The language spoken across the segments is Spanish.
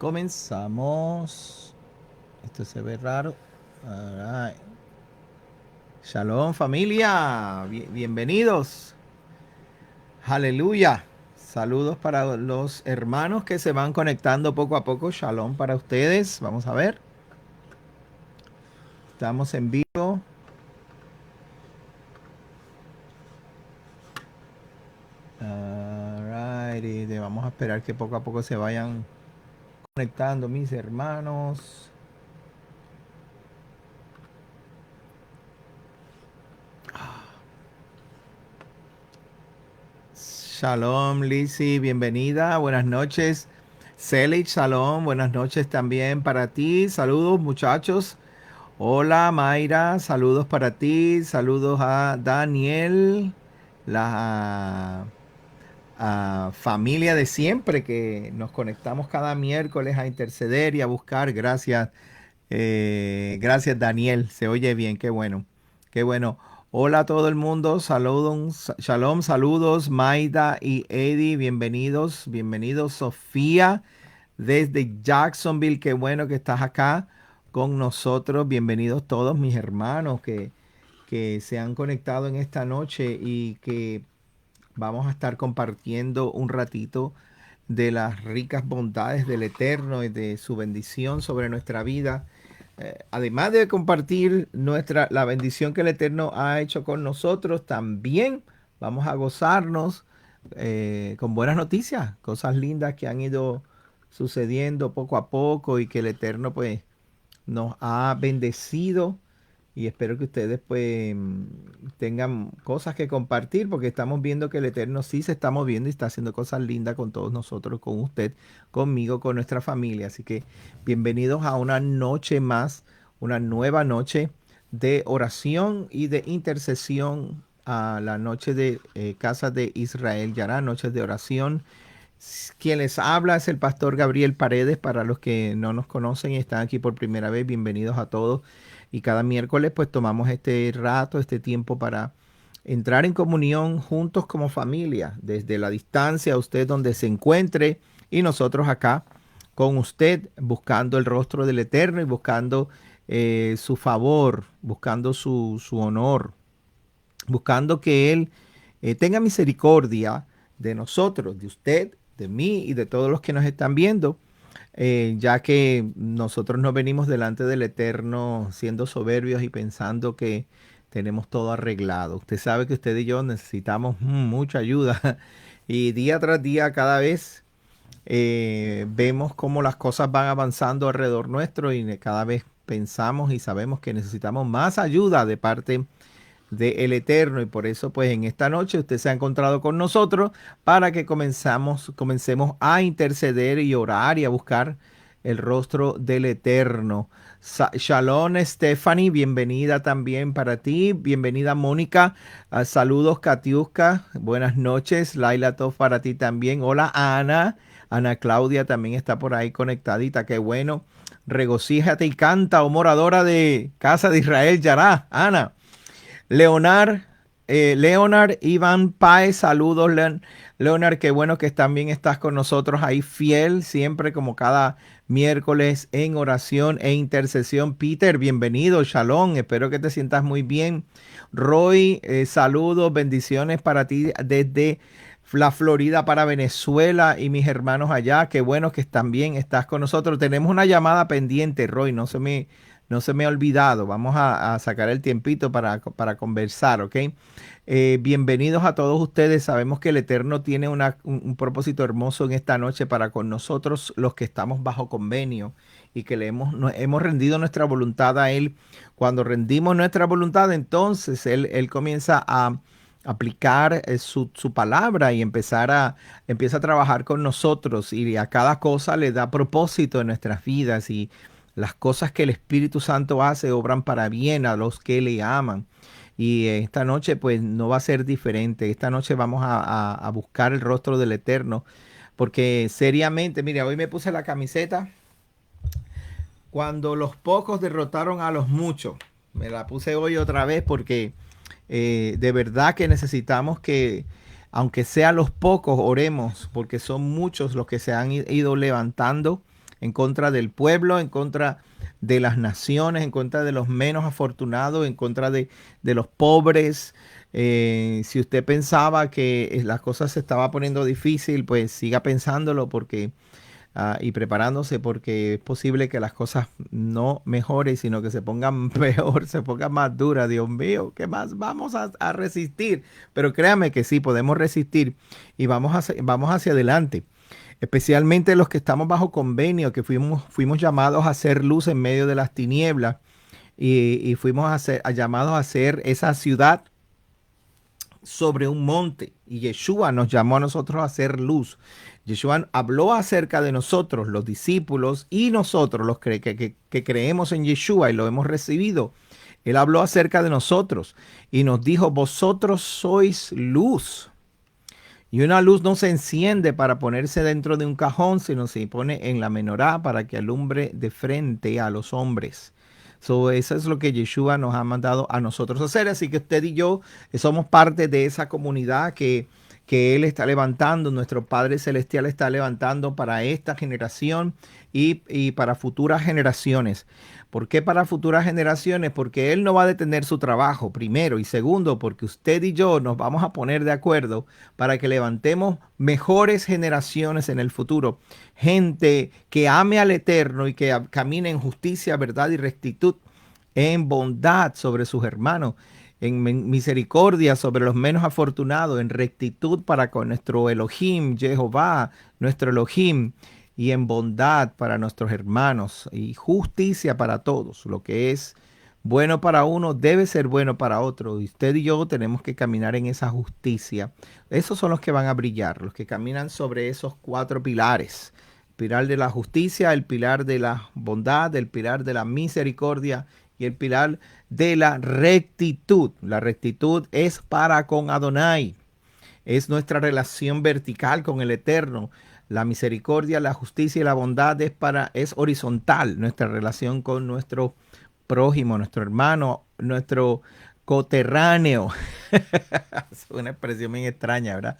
Comenzamos. Esto se ve raro. Alright. Shalom familia, bienvenidos. Aleluya. Saludos para los hermanos que se van conectando poco a poco. Shalom para ustedes. Vamos a ver. Estamos en vivo. Alright. Vamos a esperar que poco a poco se vayan conectando mis hermanos. Shalom, Lizzy, bienvenida, buenas noches. Celich, shalom, buenas noches también para ti. Saludos, muchachos. Hola, Mayra, saludos para ti. Saludos a Daniel, la familia de siempre que nos conectamos cada miércoles a interceder y a buscar. Gracias, gracias, Daniel. Se oye bien, qué bueno, qué bueno. Hola a todo el mundo, saludos, shalom, saludos, Maida y Eddie, bienvenidos, bienvenidos, Sofía, desde Jacksonville, qué bueno que estás acá con nosotros, bienvenidos todos mis hermanos que se han conectado en esta noche y que vamos a estar compartiendo un ratito de las ricas bondades del Eterno y de su bendición sobre nuestra vida. Además de compartir la bendición que el Eterno ha hecho con nosotros, también vamos a gozarnos con buenas noticias, cosas lindas que han ido sucediendo poco a poco y que el Eterno pues nos ha bendecido y espero que ustedes pues tengan cosas que compartir porque estamos viendo que el Eterno sí se está moviendo y está haciendo cosas lindas con todos nosotros, con usted, conmigo, con nuestra familia. Así que bienvenidos a una noche más, una nueva noche de oración y de intercesión a la noche de Casa de Israel Yará, noches de oración. Quien les habla es el pastor Gabriel Paredes. Para los que no nos conocen y están aquí por primera vez, bienvenidos a todos. Y cada miércoles pues tomamos este rato, este tiempo para entrar en comunión juntos como familia, desde la distancia, usted donde se encuentre y nosotros acá con usted, buscando el rostro del Eterno y buscando su favor, buscando su honor, buscando que Él tenga misericordia de nosotros, de usted, de mí y de todos los que nos están viendo, ya que nosotros no venimos delante del Eterno siendo soberbios y pensando que tenemos todo arreglado. Usted sabe que usted y yo necesitamos mucha ayuda y día tras día cada vez vemos cómo las cosas van avanzando alrededor nuestro y cada vez pensamos y sabemos que necesitamos más ayuda de parte del Eterno y por eso pues en esta noche usted se ha encontrado con nosotros para que comencemos a interceder y orar y a buscar el rostro del Eterno. Shalom Stephanie, bienvenida también para ti, bienvenida Mónica, saludos Katiuska, buenas noches, Laila Toff para ti también, hola Ana, Ana Claudia también está por ahí conectadita, qué bueno, regocíjate y canta, oh moradora de Casa de Israel Yará, Ana. Leonard Iván Paez, saludos Leonard, qué bueno que también estás con nosotros ahí fiel, siempre como cada miércoles en oración e intercesión. Peter, bienvenido, shalom, espero que te sientas muy bien. Roy, saludos, bendiciones para ti desde la Florida para Venezuela y mis hermanos allá, qué bueno que también estás con nosotros. Tenemos una llamada pendiente, Roy, no se me ha olvidado. Vamos a sacar el tiempito para conversar, ¿ok? Bienvenidos a todos ustedes. Sabemos que el Eterno tiene un propósito hermoso en esta noche para con nosotros, los que estamos bajo convenio y que nos hemos rendido nuestra voluntad a Él. Cuando rendimos nuestra voluntad, entonces Él comienza a aplicar su palabra y empieza a trabajar con nosotros y a cada cosa le da propósito en nuestras vidas y las cosas que el Espíritu Santo hace obran para bien a los que le aman. Y esta noche pues no va a ser diferente. Esta noche vamos a buscar el rostro del Eterno. Porque seriamente, mira, hoy me puse la camiseta. Cuando los pocos derrotaron a los muchos. Me la puse hoy otra vez porque de verdad que necesitamos que, aunque sean los pocos, oremos. Porque son muchos los que se han ido levantando en contra del pueblo, en contra de las naciones, en contra de los menos afortunados, en contra de los pobres. Si usted pensaba que las cosas se estaba poniendo difícil, pues siga pensándolo porque y preparándose porque es posible que las cosas no mejoren, sino que se pongan peor, se pongan más duras. Dios mío, ¿qué más vamos a resistir? Pero créame que sí, podemos resistir y vamos hacia adelante. Especialmente los que estamos bajo convenio, que fuimos llamados a hacer luz en medio de las tinieblas y fuimos llamados a ser esa ciudad sobre un monte y Yeshua nos llamó a nosotros a hacer luz. Yeshua habló acerca de nosotros, los discípulos y nosotros, los que creemos en Yeshua y lo hemos recibido. Él habló acerca de nosotros y nos dijo, vosotros sois luz. Y una luz no se enciende para ponerse dentro de un cajón, sino se pone en la menorá para que alumbre de frente a los hombres. Eso es lo que Yeshua nos ha mandado a nosotros hacer. Así que usted y yo somos parte de esa comunidad que Él está levantando, nuestro Padre Celestial está levantando para esta generación y para futuras generaciones. ¿Por qué para futuras generaciones? Porque Él no va a detener su trabajo, primero. Y segundo, porque usted y yo nos vamos a poner de acuerdo para que levantemos mejores generaciones en el futuro. Gente que ame al Eterno y que camine en justicia, verdad y rectitud, en bondad sobre sus hermanos, en misericordia sobre los menos afortunados, en rectitud para con nuestro Elohim, Jehová, nuestro Elohim, y en bondad para nuestros hermanos, y justicia para todos. Lo que es bueno para uno debe ser bueno para otro. Y usted y yo tenemos que caminar en esa justicia. Esos son los que van a brillar, los que caminan sobre esos cuatro pilares. El pilar de la justicia, el pilar de la bondad, el pilar de la misericordia y el pilar de la rectitud. La rectitud es para con Adonai. Es nuestra relación vertical con el Eterno. La misericordia, la justicia y la bondad es horizontal. Nuestra relación con nuestro prójimo, nuestro hermano, nuestro coterráneo. Es una expresión bien extraña, ¿verdad?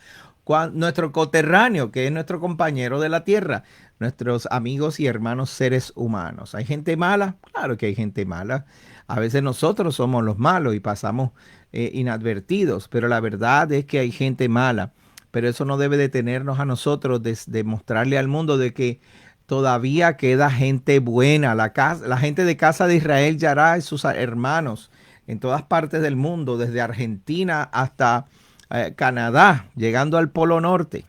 Nuestro coterráneo, que es nuestro compañero de la tierra, nuestros amigos y hermanos seres humanos. ¿Hay gente mala? Claro que hay gente mala. A veces nosotros somos los malos y pasamos inadvertidos, pero la verdad es que hay gente mala. Pero eso no debe detenernos a nosotros de mostrarle al mundo de que todavía queda gente buena. La gente de Casa de Israel, Yará y sus hermanos en todas partes del mundo, desde Argentina hasta Canadá, llegando al Polo Norte,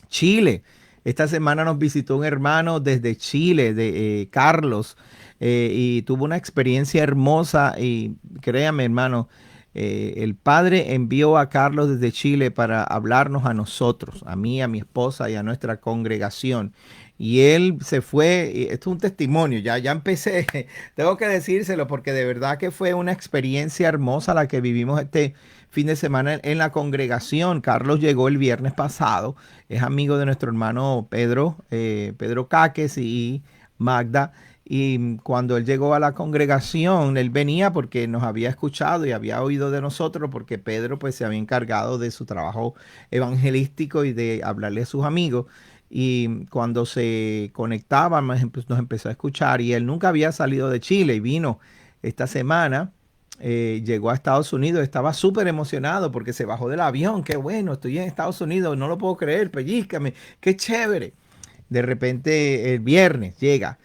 Chile. Esta semana nos visitó un hermano desde Chile, de Carlos, y tuvo una experiencia hermosa. Y créame, hermano, el Padre envió a Carlos desde Chile para hablarnos a nosotros, a mí, a mi esposa y a nuestra congregación. Y él se fue, y esto es un testimonio, ya empecé, tengo que decírselo porque de verdad que fue una experiencia hermosa la que vivimos este fin de semana en la congregación. Carlos llegó el viernes pasado, es amigo de nuestro hermano Pedro, Pedro Cáquez y Magda. Y cuando él llegó a la congregación, él venía porque nos había escuchado y había oído de nosotros, porque Pedro pues se había encargado de su trabajo evangelístico y de hablarle a sus amigos. Y cuando se conectaba, nos empezó a escuchar y él nunca había salido de Chile y vino esta semana. Llegó a Estados Unidos, estaba súper emocionado porque se bajó del avión. Qué bueno, estoy en Estados Unidos, no lo puedo creer, pellízcame, qué chévere. De repente el viernes llega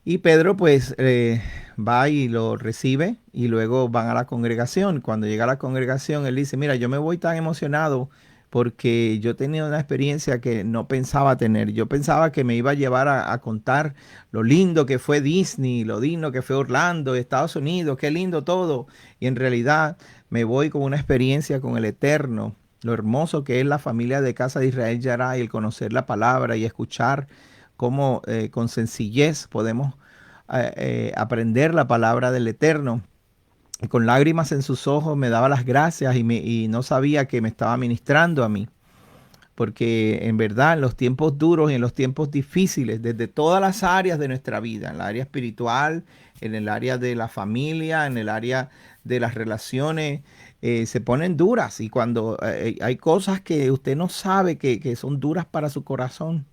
y Pedro pues va y lo recibe y luego van a la congregación. Cuando llega a la congregación, él dice, mira, yo me voy tan emocionado porque yo tenía una experiencia que no pensaba tener. Yo pensaba que me iba a llevar a contar lo lindo que fue Disney, lo lindo que fue Orlando, Estados Unidos, qué lindo todo. Y en realidad me voy con una experiencia con el Eterno, lo hermoso que es la familia de Casa de Israel Yará y el conocer la palabra y escuchar cómo con sencillez podemos aprender la palabra del Eterno. Y con lágrimas en sus ojos me daba las gracias y no sabía que me estaba ministrando a mí. Porque en verdad en los tiempos duros y en los tiempos difíciles, desde todas las áreas de nuestra vida, en el área espiritual, en el área de la familia, en el área de las relaciones, se ponen duras. Y cuando hay cosas que usted no sabe que son duras para su corazón,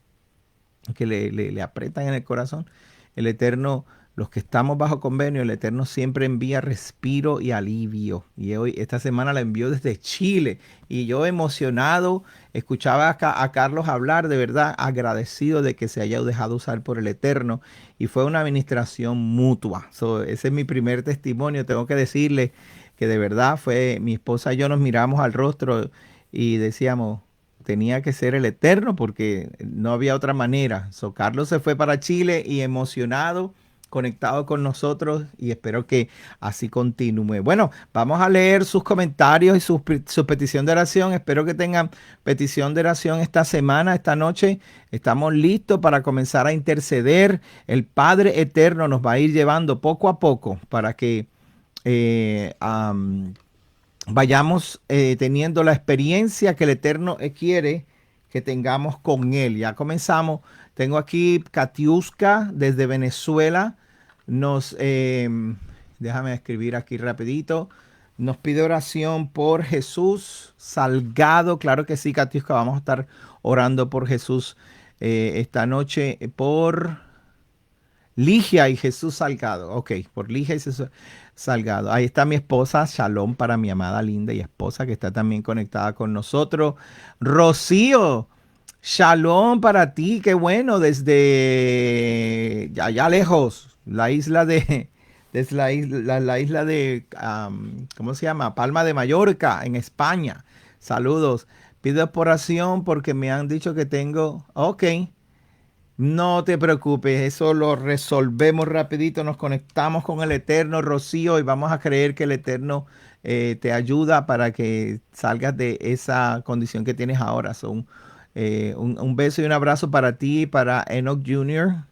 que le aprietan en el corazón. El Eterno, los que estamos bajo convenio, el Eterno siempre envía respiro y alivio. Y hoy, esta semana la envió desde Chile. Y yo emocionado, escuchaba a Carlos hablar, de verdad agradecido de que se haya dejado usar por el Eterno. Y fue una administración mutua. Ese es mi primer testimonio. Tengo que decirle que de verdad fue, mi esposa y yo nos miramos al rostro y decíamos, tenía que ser el Eterno porque no había otra manera. Carlos se fue para Chile y emocionado, conectado con nosotros y espero que así continúe. Bueno, vamos a leer sus comentarios y su petición de oración. Espero que tengan petición de oración esta semana, esta noche. Estamos listos para comenzar a interceder. El Padre Eterno nos va a ir llevando poco a poco para que eh, um, vayamos teniendo la experiencia que el Eterno quiere que tengamos con Él. Ya comenzamos. Tengo aquí Katiuska desde Venezuela. Nos, déjame escribir aquí rapidito. Nos pide oración por Jesús Salgado. Claro que sí, Katiuska. Vamos a estar orando por Jesús esta noche. Por Ligia y Jesús Salgado. Ok, por Ligia y Jesús Salgado. Ahí está mi esposa, Shalom para mi amada linda y esposa que está también conectada con nosotros. Rocío, Shalom para ti, qué bueno, desde allá lejos, la isla de, desde la isla de, ¿cómo se llama? Palma de Mallorca, en España. Saludos. Pido por oración porque me han dicho que tengo, ok. No te preocupes, eso lo resolvemos rapidito, nos conectamos con el Eterno, Rocío, y vamos a creer que el Eterno te ayuda para que salgas de esa condición que tienes ahora. Un beso y un abrazo para ti y para Enoch Jr.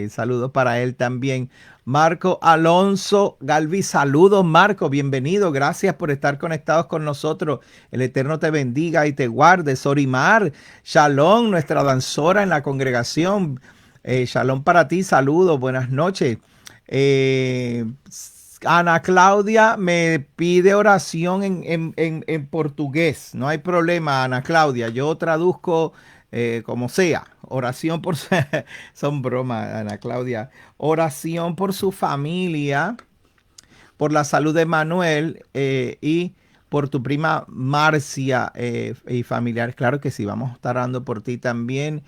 Saludos para él también. Marco Alonso Galvi, saludos Marco, bienvenido, gracias por estar conectados con nosotros. El Eterno te bendiga y te guarde. Sorimar, Shalom, nuestra danzora en la congregación. Shalom para ti, saludos, buenas noches. Eh, Ana Claudia me pide oración en portugués. No hay problema, Ana Claudia. Yo traduzco como sea. Oración por su... Son bromas, Ana Claudia. Oración por su familia, por la salud de Manuel y por tu prima Marcia y familiares. Claro que sí, vamos a estar orando por ti también.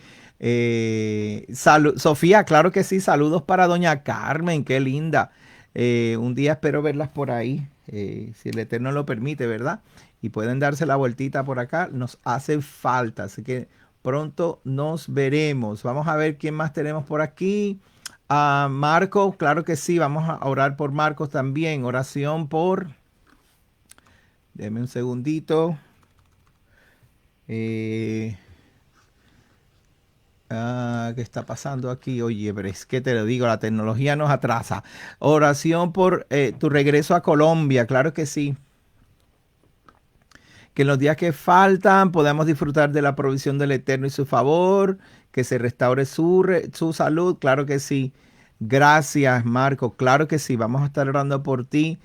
Sofía, claro que sí, saludos para doña Carmen, qué linda. Un día espero verlas por ahí, si el Eterno lo permite, ¿verdad? Y pueden darse la vueltita por acá, nos hace falta, así que pronto nos veremos. Vamos a ver quién más tenemos por aquí. Marco, claro que sí, vamos a orar por Marcos también. Oración por... Deme un segundito. Eh, ¿Qué está pasando aquí? Oye, pero es que te lo digo, la tecnología nos atrasa. Oración por tu regreso a Colombia, claro que sí. Que en los días que faltan podamos disfrutar de la provisión del Eterno y su favor, que se restaure su salud, claro que sí. Gracias, Marco, claro que sí, vamos a estar orando por ti.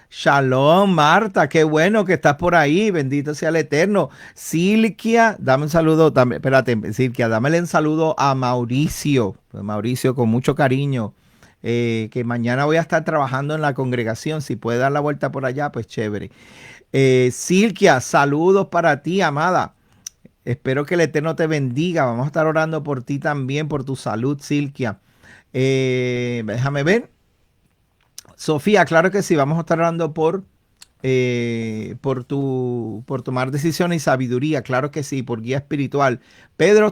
Shalom, Marta, qué bueno que estás por ahí, bendito sea el Eterno. Silvia, dame un saludo también, espérate, Silvia, dámele un saludo a Mauricio, Mauricio con mucho cariño. Que mañana voy a estar trabajando en la congregación, si puede dar la vuelta por allá, pues chévere. Silvia, saludos para ti, amada. Espero que el Eterno te bendiga. Vamos a estar orando por ti también, por tu salud, Silvia. Déjame ver. Sofía, claro que sí, vamos a estar orando por tomar decisiones y sabiduría, claro que sí, por guía espiritual. Peter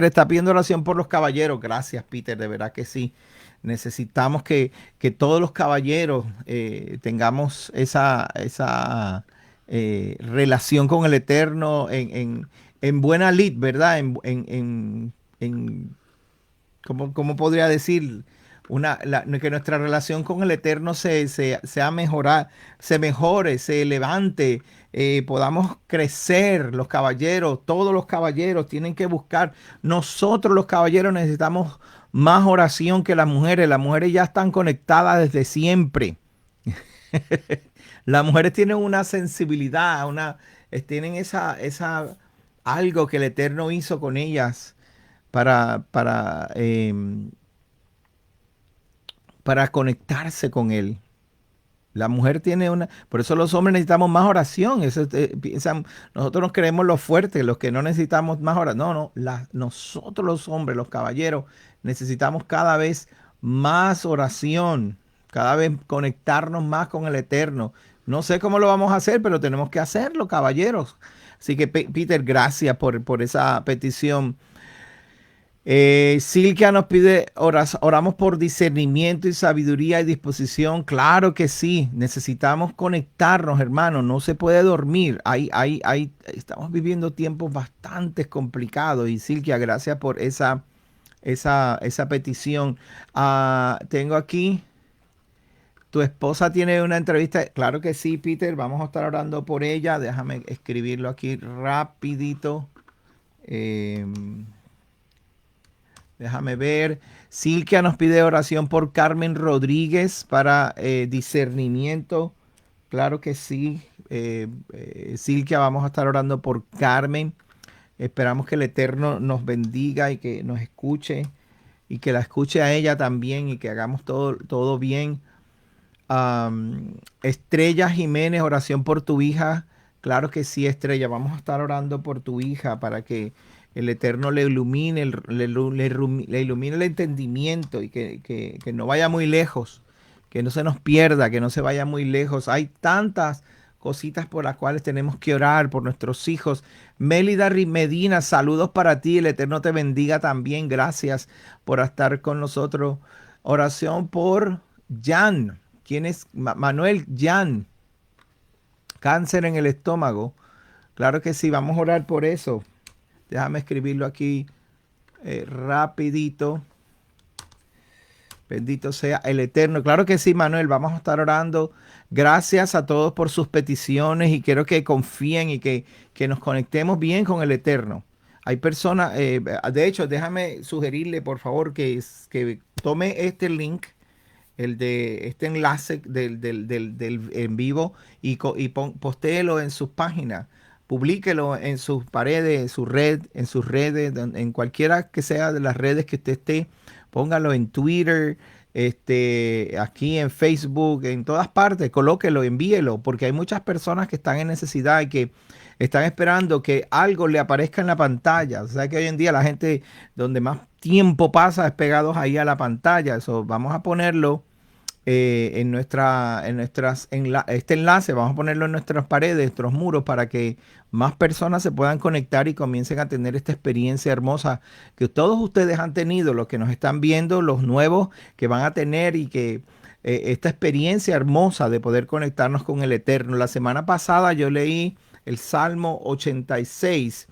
está pidiendo oración por los caballeros. Gracias, Peter, de verdad que sí. Necesitamos que todos los caballeros tengamos esa relación con el Eterno en buena lid, ¿verdad? ¿Cómo podría decir? Que nuestra relación con el Eterno sea mejorar, se mejore, se levante, podamos crecer, los caballeros, todos los caballeros tienen que buscar. Nosotros los caballeros necesitamos más oración que las mujeres ya están conectadas desde siempre. Las mujeres tienen una sensibilidad, tienen esa, algo que el Eterno hizo con ellas para, para, para conectarse con Él. La mujer tiene una, por eso los hombres necesitamos más oración. Eso, nosotros nos creemos los fuertes, los que no necesitamos más oración. No, no, nosotros los hombres, los caballeros, necesitamos cada vez más oración, cada vez conectarnos más con el Eterno. No sé cómo lo vamos a hacer, pero tenemos que hacerlo, caballeros. Así que, Peter, gracias por esa petición. Silvia nos pide, oramos por discernimiento y sabiduría y disposición. Claro que sí, necesitamos conectarnos, hermanos. No se puede dormir. Estamos viviendo tiempos bastante complicados. Y Silvia, gracias por esa petición. Tengo aquí, tu esposa tiene una entrevista. Claro que sí, Peter. Vamos a estar orando por ella. Déjame escribirlo aquí rapidito. Em, Déjame ver. Silvia nos pide oración por Carmen Rodríguez para discernimiento. Claro que sí. Silvia, vamos a estar orando por Carmen. Esperamos que el Eterno nos bendiga y que nos escuche y que la escuche a ella también y que hagamos todo bien. Estrella Jiménez, oración por tu hija. Claro que sí, Estrella. Vamos a estar orando por tu hija para que el Eterno le ilumine, le ilumine el entendimiento y que no vaya muy lejos, que no se nos pierda, que no se vaya muy lejos. Hay tantas cositas por las cuales tenemos que orar por nuestros hijos. Mélida Medina, saludos para ti. El Eterno te bendiga también. Gracias por estar con nosotros. Oración por Jan. ¿Quién es? Manuel Jan. Cáncer en el estómago. Claro que sí, vamos a orar por eso. Déjame escribirlo aquí rapidito. Bendito sea el Eterno. Claro que sí, Manuel, vamos a estar orando. Gracias a todos por sus peticiones y quiero que confíen y que nos conectemos bien con el Eterno. Hay personas, de hecho, déjame sugerirle, por favor, que tome este link, el de este enlace del en vivo y postéelo en sus páginas. Publíquelo en sus paredes, en sus redes, en cualquiera que sea de las redes que usted esté. Póngalo en Twitter, aquí en Facebook, en todas partes. Colóquelo, envíelo, porque hay muchas personas que están en necesidad y que están esperando que algo le aparezca en la pantalla. O sea que hoy en día la gente donde más tiempo pasa es pegados ahí a la pantalla. Eso vamos a ponerlo este enlace, vamos a ponerlo en nuestras paredes, nuestros muros, para que más personas se puedan conectar y comiencen a tener esta experiencia hermosa que todos ustedes han tenido, los que nos están viendo, los nuevos que van a tener y que esta experiencia hermosa de poder conectarnos con el Eterno. La semana pasada yo leí el Salmo 86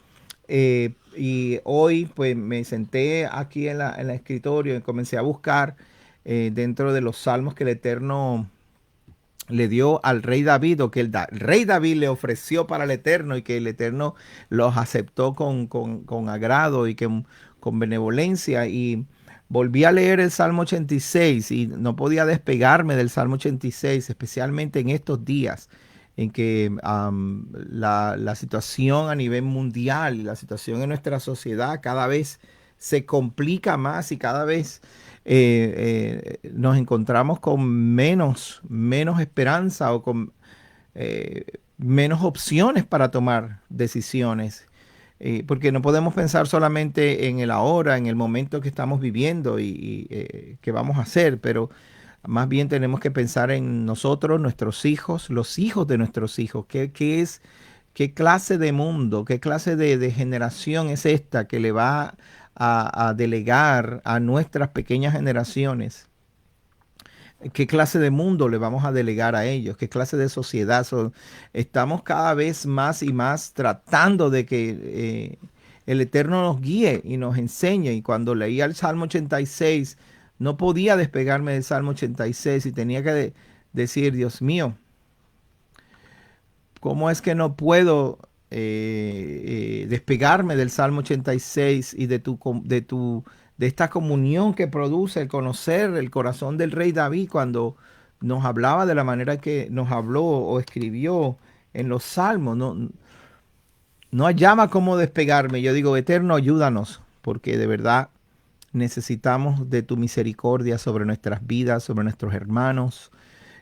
y hoy pues me senté aquí en la escritorio y comencé a buscar dentro de los salmos que el Eterno le dio al rey David, o que el rey David le ofreció para el Eterno y que el Eterno los aceptó con agrado y con benevolencia. Y volví a leer el Salmo 86 y no podía despegarme del Salmo 86, especialmente en estos días en que la situación a nivel mundial y la situación en nuestra sociedad cada vez se complica más y cada vez nos encontramos con menos esperanza o con menos opciones para tomar decisiones. Porque no podemos pensar solamente en el ahora, en el momento que estamos viviendo y qué vamos a hacer, pero más bien tenemos que pensar en nosotros, nuestros hijos, los hijos de nuestros hijos. ¿Qué clase de mundo, qué clase de generación es esta que le va a delegar a nuestras pequeñas generaciones? ¿Qué clase de mundo le vamos a delegar a ellos? ¿Qué clase de sociedad? Estamos cada vez más y más tratando de que el Eterno nos guíe y nos enseñe. Y cuando leía el Salmo 86, no podía despegarme del Salmo 86 y tenía que decir, Dios mío, ¿cómo es que no puedo despegarme del Salmo 86 y de esta comunión que produce el conocer el corazón del rey David cuando nos hablaba de la manera que nos habló o escribió en los salmos? No hallaba cómo despegarme. Yo digo, Eterno, ayúdanos. porque de verdad necesitamos de tu misericordia sobre nuestras vidas, sobre nuestros hermanos,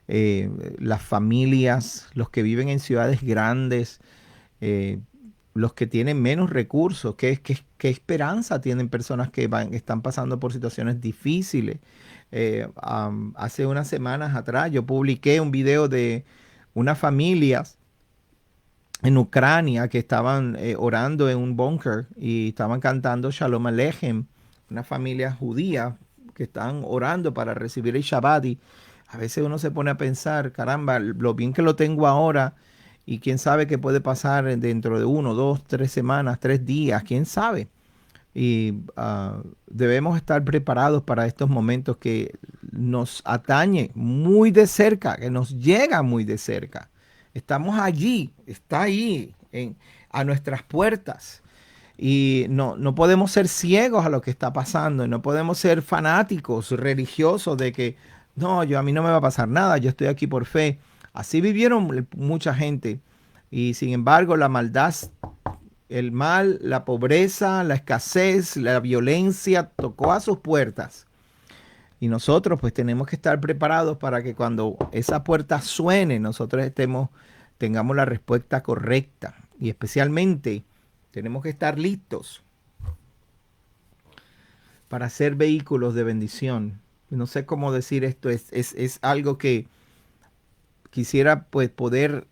las familias, los que viven en ciudades grandes, eh, los que tienen menos recursos. ¿Qué esperanza tienen personas que están pasando por situaciones difíciles? Hace unas semanas atrás yo publiqué un video de unas familias en Ucrania que estaban orando en un búnker y estaban cantando Shalom Aleichem, una familia judía que están orando para recibir el Shabbat. Y a veces uno se pone a pensar, caramba, lo bien que lo tengo ahora y quién sabe qué puede pasar dentro de 1, 2, 3 semanas, 3 días, quién sabe. Y debemos estar preparados para estos momentos que nos atañe muy de cerca, que nos llega muy de cerca. Estamos allí, está ahí, a nuestras puertas. Y no podemos ser ciegos a lo que está pasando. No podemos ser fanáticos religiosos de que, no, a mí no me va a pasar nada, yo estoy aquí por fe. Así vivieron mucha gente. Y sin embargo, la maldad, el mal, la pobreza, la escasez, la violencia tocó a sus puertas. Y nosotros pues tenemos que estar preparados para que cuando esa puerta suene, nosotros tengamos la respuesta correcta. Y especialmente tenemos que estar listos para ser vehículos de bendición. No sé cómo decir esto, es algo que quisiera pues poder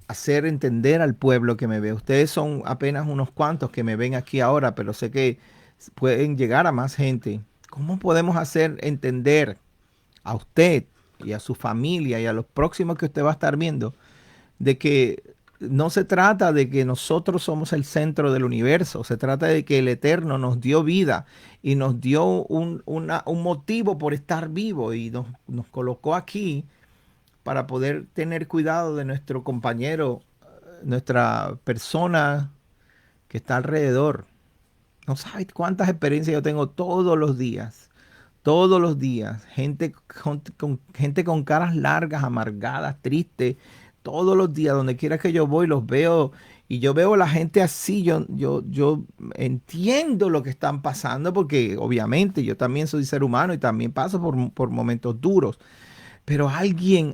hacer entender al pueblo que me ve. Ustedes son apenas unos cuantos que me ven aquí ahora, pero sé que pueden llegar a más gente. ¿Cómo podemos hacer entender a usted y a su familia y a los próximos que usted va a estar viendo de que no se trata de que nosotros somos el centro del universo, se trata de que el Eterno nos dio vida y nos dio un motivo por estar vivo y nos colocó aquí para poder tener cuidado de nuestro compañero, nuestra persona que está alrededor? No sabes cuántas experiencias yo tengo todos los días, gente con caras largas, amargadas, tristes, todos los días, donde quiera que yo voy, los veo y yo veo a la gente así, yo entiendo lo que están pasando porque obviamente yo también soy ser humano y también paso por momentos duros. Pero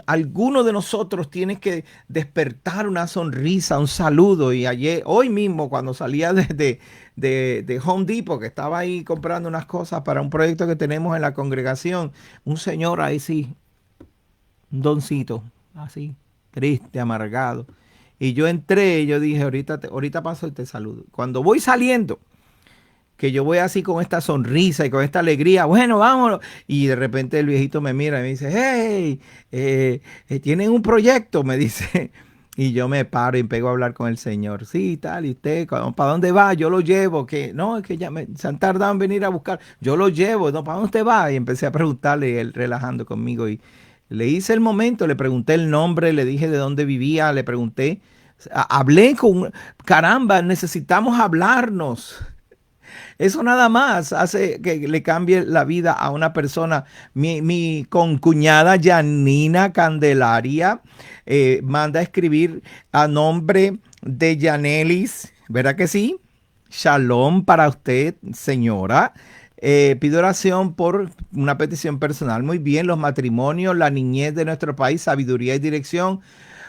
alguno de nosotros tiene que despertar una sonrisa, un saludo. Y ayer, hoy mismo, cuando salía de Home Depot, que estaba ahí comprando unas cosas para un proyecto que tenemos en la congregación, un señor ahí sí, un doncito, así, triste, amargado. Y yo entré y yo dije, ahorita paso y te saludo. Cuando voy saliendo, que yo voy así con esta sonrisa y con esta alegría, bueno, vámonos. Y de repente el viejito me mira y me dice, hey, tienen un proyecto, me dice. Y yo me paro y pego a hablar con el señor. Sí, tal, y usted, ¿para dónde va? Yo lo llevo. Que no, es que ya se han tardado en venir a buscar. Yo lo llevo. No, ¿para dónde usted va? Y empecé a preguntarle, y él relajando conmigo. Y le hice el momento, le pregunté el nombre, le dije de dónde vivía, le pregunté. Hablé con, caramba, necesitamos hablarnos. Eso nada más hace que le cambie la vida a una persona. Mi concuñada Janina Candelaria manda a escribir a nombre de Yanelis, ¿verdad que sí? Shalom para usted, señora. Pido oración por una petición personal. Muy bien, los matrimonios, la niñez de nuestro país, sabiduría y dirección.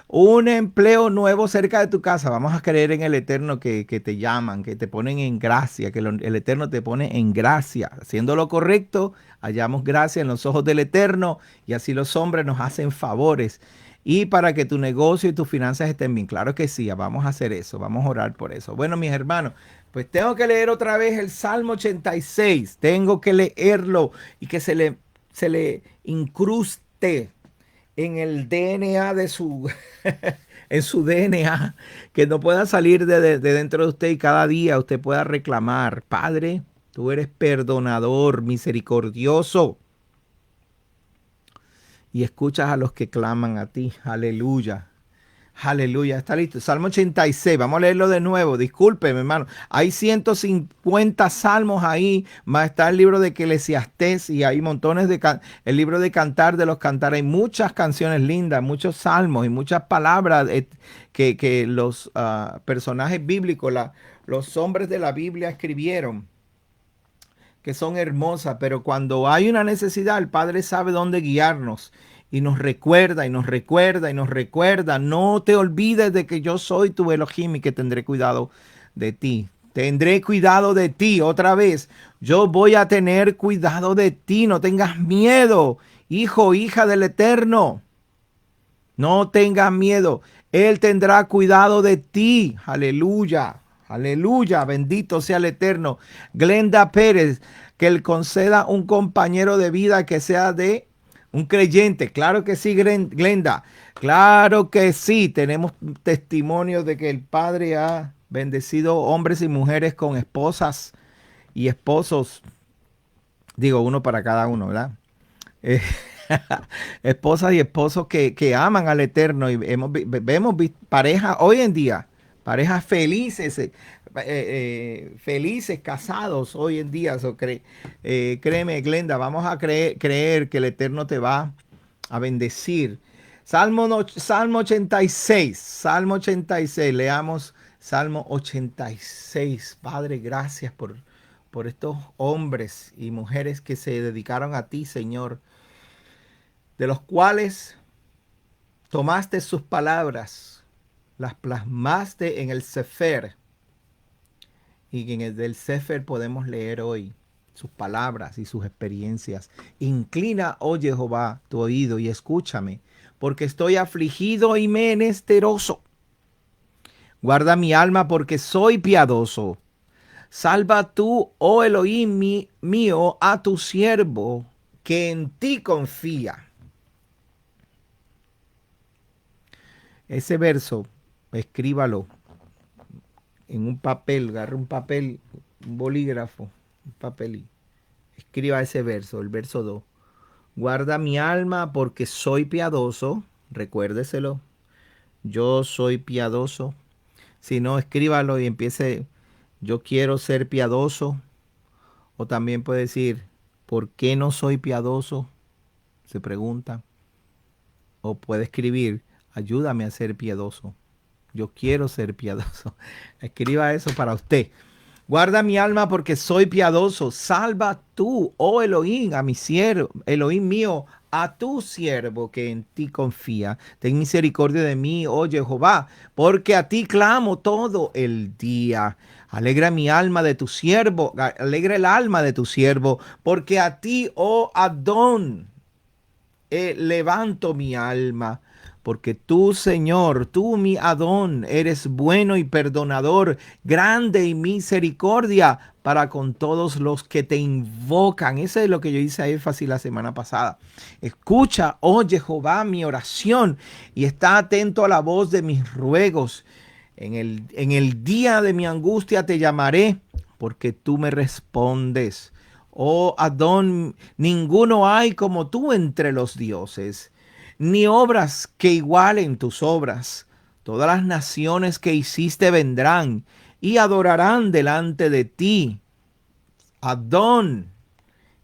Un empleo nuevo cerca de tu casa. Vamos a creer en el Eterno que te llaman, que te ponen en gracia, que el Eterno te pone en gracia. Haciendo lo correcto, hallamos gracia en los ojos del Eterno y así los hombres nos hacen favores. Y para que tu negocio y tus finanzas estén bien. Claro que sí, vamos a hacer eso, vamos a orar por eso. Bueno, mis hermanos, pues tengo que leer otra vez el Salmo 86. Tengo que leerlo y que se le incruste en el DNA de su, en su DNA, que no pueda salir de dentro de usted y cada día usted pueda reclamar, Padre, tú eres perdonador, misericordioso, y escuchas a los que claman a ti. Aleluya. Aleluya, está listo. Salmo 86, vamos a leerlo de nuevo. Discúlpeme, hermano. Hay 150 salmos ahí, más está el libro de Eclesiastés y hay montones el libro de Cantar de los Cantares. Hay muchas canciones lindas, muchos salmos y muchas palabras que los personajes bíblicos, los hombres de la Biblia escribieron. que son hermosas, pero cuando hay una necesidad, el Padre sabe dónde guiarnos y nos recuerda y nos recuerda y nos recuerda. No te olvides de que yo soy tu Elohim y que tendré cuidado de ti. Tendré cuidado de ti otra vez. Yo voy a tener cuidado de ti. No tengas miedo, hijo, hija del Eterno. No tengas miedo. Él tendrá cuidado de ti. Aleluya. Aleluya. Bendito sea el Eterno. Glenda Pérez, que Él conceda un compañero de vida que sea de un creyente. Claro que sí, Glenda. Claro que sí. Tenemos testimonios de que el Padre ha bendecido hombres y mujeres con esposas y esposos. Digo, uno para cada uno, ¿verdad? Eh, esposas y esposos que aman al Eterno y vemos parejas hoy en día, parejas felices, felices, casados hoy en día. Créeme, Glenda, vamos a creer que el Eterno te va a bendecir. Salmo 86, Salmo 86, leamos Salmo 86. Padre, gracias por estos hombres y mujeres que se dedicaron a ti, Señor, de los cuales tomaste sus palabras, las plasmaste en el Sefer, y en el del Sefer podemos leer hoy sus palabras y sus experiencias. Inclina, oh Jehová, tu oído y escúchame, porque estoy afligido y menesteroso. Guarda mi alma porque soy piadoso. Salva tú, oh Elohim mío, a tu siervo, que en ti confía. Ese verso, escríbalo en un papel, agarre un papel, un bolígrafo, un papel y escriba ese verso, el verso 2. Guarda mi alma porque soy piadoso, recuérdeselo, yo soy piadoso. Si no, escríbalo y empiece, yo quiero ser piadoso. O también puede decir, ¿por qué no soy piadoso? Se pregunta. O puede escribir, ayúdame a ser piadoso. Yo quiero ser piadoso. Escriba eso para usted. Guarda mi alma porque soy piadoso. Salva tú, oh Elohim, a mi siervo, Elohim mío, a tu siervo que en ti confía. Ten misericordia de mí, oh Jehová, porque a ti clamo todo el día. Alegra mi alma de tu siervo, alegra el alma de tu siervo, porque a ti, oh Adón, levanto mi alma, porque tú, Señor, tú, mi Adón, eres bueno y perdonador, grande y misericordia para con todos los que te invocan. Eso es lo que yo hice a énfasis la semana pasada. Escucha, oh Jehová, mi oración y está atento a la voz de mis ruegos. En el día de mi angustia te llamaré, porque tú me respondes. Oh Adón, ninguno hay como tú entre los dioses, ni obras que igualen tus obras. Todas las naciones que hiciste vendrán y adorarán delante de ti, Adón,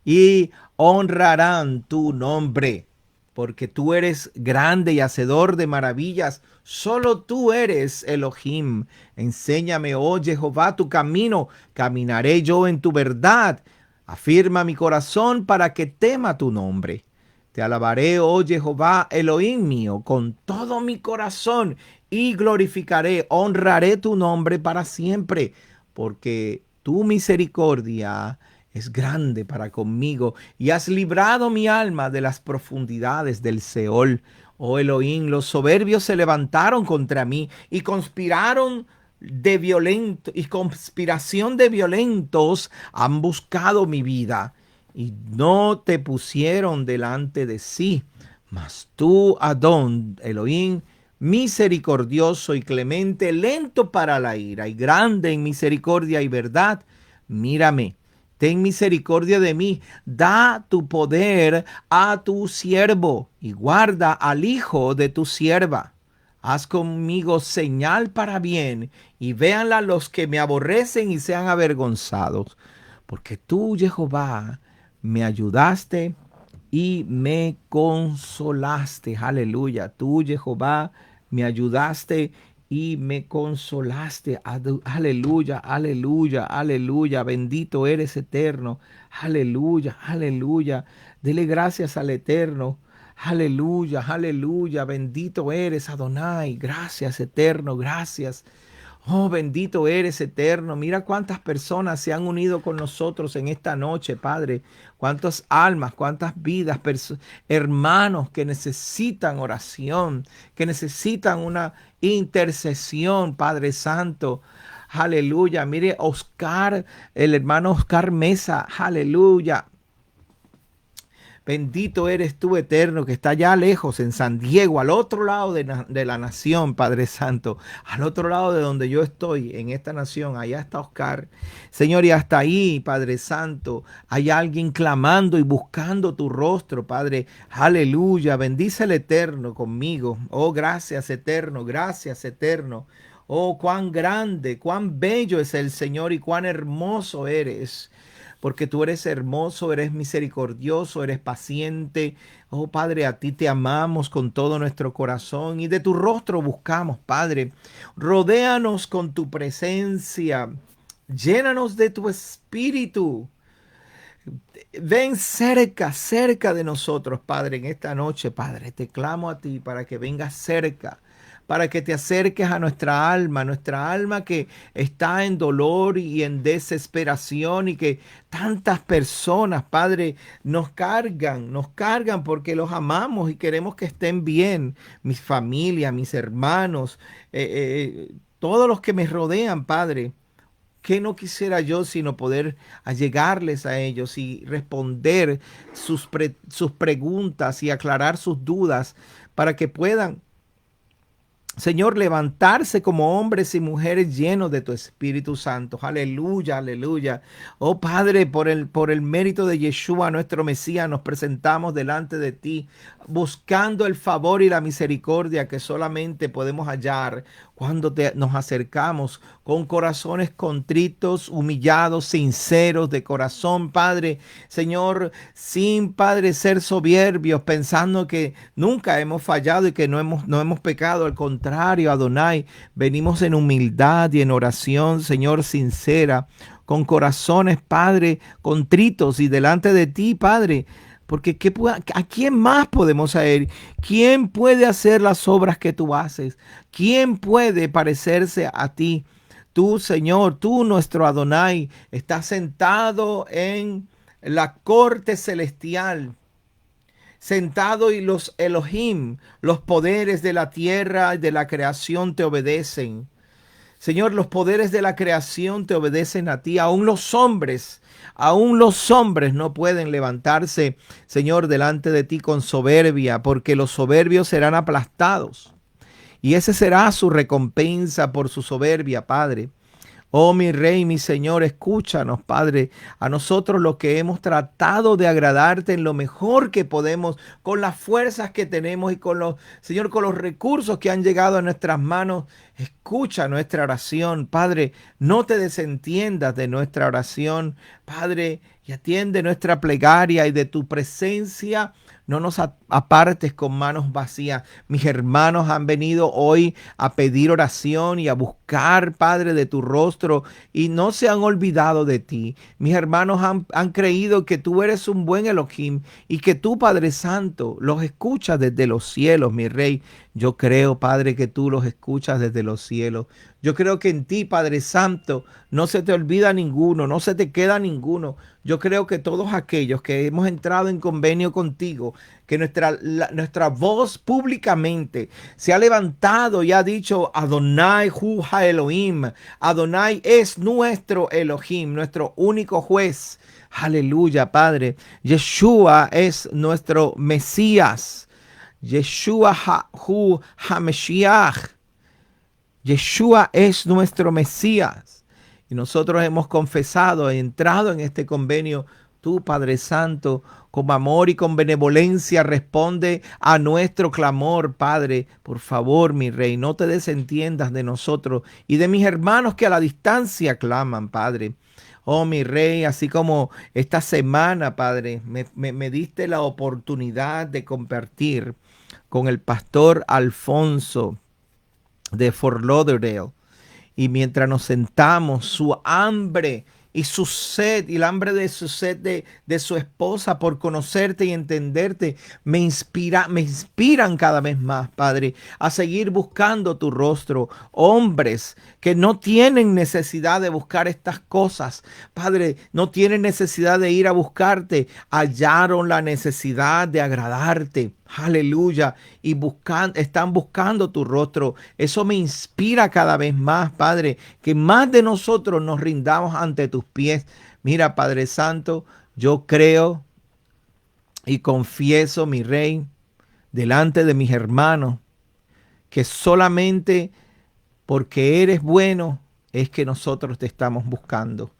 y honrarán tu nombre, porque tú eres grande y hacedor de maravillas. Solo tú eres Elohim. Enséñame, oh Jehová, tu camino. Caminaré yo en tu verdad. Afirma mi corazón para que tema tu nombre. Te alabaré, oh Jehová, Elohim mío, con todo mi corazón y glorificaré, honraré tu nombre para siempre, porque tu misericordia es grande para conmigo y has librado mi alma de las profundidades del Seol. Oh Elohim, los soberbios se levantaron contra mí y conspiración de violentos han buscado mi vida y no te pusieron delante de sí. Mas tú, Adón, Elohim, misericordioso y clemente, lento para la ira y grande en misericordia y verdad, mírame. Ten misericordia de mí, da tu poder a tu siervo y guarda al hijo de tu sierva. Haz conmigo señal para bien y véanla los que me aborrecen y sean avergonzados. Porque tú, Jehová, me ayudaste y me consolaste. Aleluya. Tú, Jehová, me ayudaste y me consolaste. Aleluya, aleluya, aleluya. Bendito eres, eterno. Aleluya, aleluya. Dele gracias al Eterno. Aleluya, aleluya. Bendito eres, Adonai. Gracias, Eterno. Gracias. Oh, bendito eres, Eterno. Mira cuántas personas se han unido con nosotros en esta noche, Padre. Cuántas almas, cuántas vidas, hermanos que necesitan oración, que necesitan una intercesión, Padre Santo. Aleluya. Mire, Oscar, el hermano Oscar Mesa. Aleluya. Bendito eres tú, Eterno, que está allá lejos, en San Diego, al otro lado de la nación, Padre Santo, al otro lado de donde yo estoy, en esta nación. Allá está Oscar. Señor, y hasta ahí, Padre Santo, hay alguien clamando y buscando tu rostro, Padre. Aleluya. Bendice el Eterno conmigo. Oh, gracias, Eterno. Gracias, Eterno. Oh, cuán grande, cuán bello es el Señor y cuán hermoso eres, porque tú eres hermoso, eres misericordioso, eres paciente. Oh Padre, a ti te amamos con todo nuestro corazón y de tu rostro buscamos, Padre. Rodéanos con tu presencia, llénanos de tu espíritu. Ven cerca, cerca de nosotros, Padre, en esta noche, Padre. Te clamo a ti para que vengas cerca, para que te acerques a nuestra alma que está en dolor y en desesperación y que tantas personas, Padre, nos cargan porque los amamos y queremos que estén bien. Mi familia, mis hermanos, todos los que me rodean, Padre. ¿Qué no quisiera yo sino poder allegarles a ellos y responder sus preguntas y aclarar sus dudas para que puedan, Señor, levantarse como hombres y mujeres llenos de tu Espíritu Santo? Aleluya, aleluya. Oh Padre, por el mérito de Yeshua, nuestro Mesías, nos presentamos delante de ti, buscando el favor y la misericordia que solamente podemos hallar cuando nos acercamos con corazones contritos, humillados, sinceros de corazón, Padre. Señor, sin, Padre, ser soberbios, pensando que nunca hemos fallado y que no hemos pecado. Al contrario, Adonai, venimos en humildad y en oración, Señor, sincera, con corazones, Padre, contritos y delante de ti, Padre. Porque ¿a quién más podemos ir? ¿Quién puede hacer las obras que tú haces? ¿Quién puede parecerse a ti? Tú, Señor, tú, nuestro Adonai, estás sentado en la corte celestial, sentado, y los Elohim, los poderes de la tierra y de la creación te obedecen. Señor, los poderes de la creación te obedecen a ti. Aún los hombres no pueden levantarse, Señor, delante de ti con soberbia, porque los soberbios serán aplastados. Y esa será su recompensa por su soberbia, Padre. Oh, mi Rey, mi Señor, escúchanos, Padre, a nosotros los que hemos tratado de agradarte en lo mejor que podemos, con las fuerzas que tenemos y Señor, con los recursos que han llegado a nuestras manos. Escucha nuestra oración, Padre, no te desentiendas de nuestra oración, Padre, y atiende nuestra plegaria, y de tu presencia no nos apartes con manos vacías. Mis hermanos han venido hoy a pedir oración y a buscar, Padre, de tu rostro, y no se han olvidado de ti. Mis hermanos han creído que tú eres un buen Elohim y que tú, Padre Santo, los escuchas desde los cielos, mi Rey. Yo creo, Padre, que tú los escuchas desde los cielos. Yo creo que en ti, Padre Santo, no se te olvida ninguno, no se te queda ninguno. Yo creo que todos aquellos que hemos entrado en convenio contigo, que nuestra voz públicamente se ha levantado y ha dicho: Adonai Hu Ha Elohim. Adonai es nuestro Elohim, nuestro único juez. Aleluya, Padre. Yeshua es nuestro Mesías. Yeshua Hu HaMashiach. Yeshua es nuestro Mesías. Y nosotros hemos confesado e entrado en este convenio. Tú, Padre Santo, con amor y con benevolencia, responde a nuestro clamor, Padre. Por favor, mi Rey, no te desentiendas de nosotros y de mis hermanos que a la distancia claman, Padre. Oh, mi Rey, así como esta semana, Padre, me diste la oportunidad de compartir con el pastor Alfonso de Fort Lauderdale. Y mientras nos sentamos, su hambre y su sed, y el hambre de su sed de su esposa por conocerte y entenderte, me inspiran cada vez más, Padre, a seguir buscando tu rostro. Hombres que no tienen necesidad de buscar estas cosas, Padre, no tienen necesidad de ir a buscarte, hallaron la necesidad de agradarte. Aleluya. Y están buscando tu rostro. Eso me inspira cada vez más, Padre, que más de nosotros nos rindamos ante tus pies. Mira, Padre Santo, yo creo y confieso, mi Rey, delante de mis hermanos, que solamente porque eres bueno es que nosotros te estamos buscando.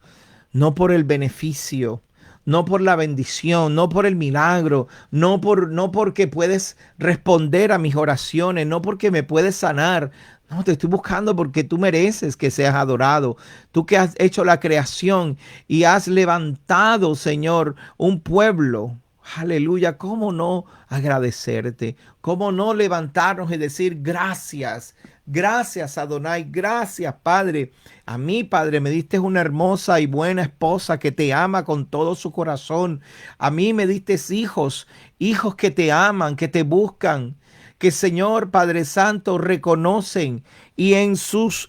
No por el beneficio, no por la bendición, no por el milagro, no porque puedes responder a mis oraciones, no porque me puedes sanar. No, te estoy buscando porque tú mereces que seas adorado. Tú que has hecho la creación y has levantado, Señor, un pueblo. Aleluya, ¿cómo no agradecerte? ¿Cómo no levantarnos y decir gracias? Gracias, Adonai, gracias, Padre. A mí, Padre, me diste una hermosa y buena esposa que te ama con todo su corazón. A mí me diste hijos, hijos que te aman, que te buscan, que Señor Padre Santo reconocen y en sus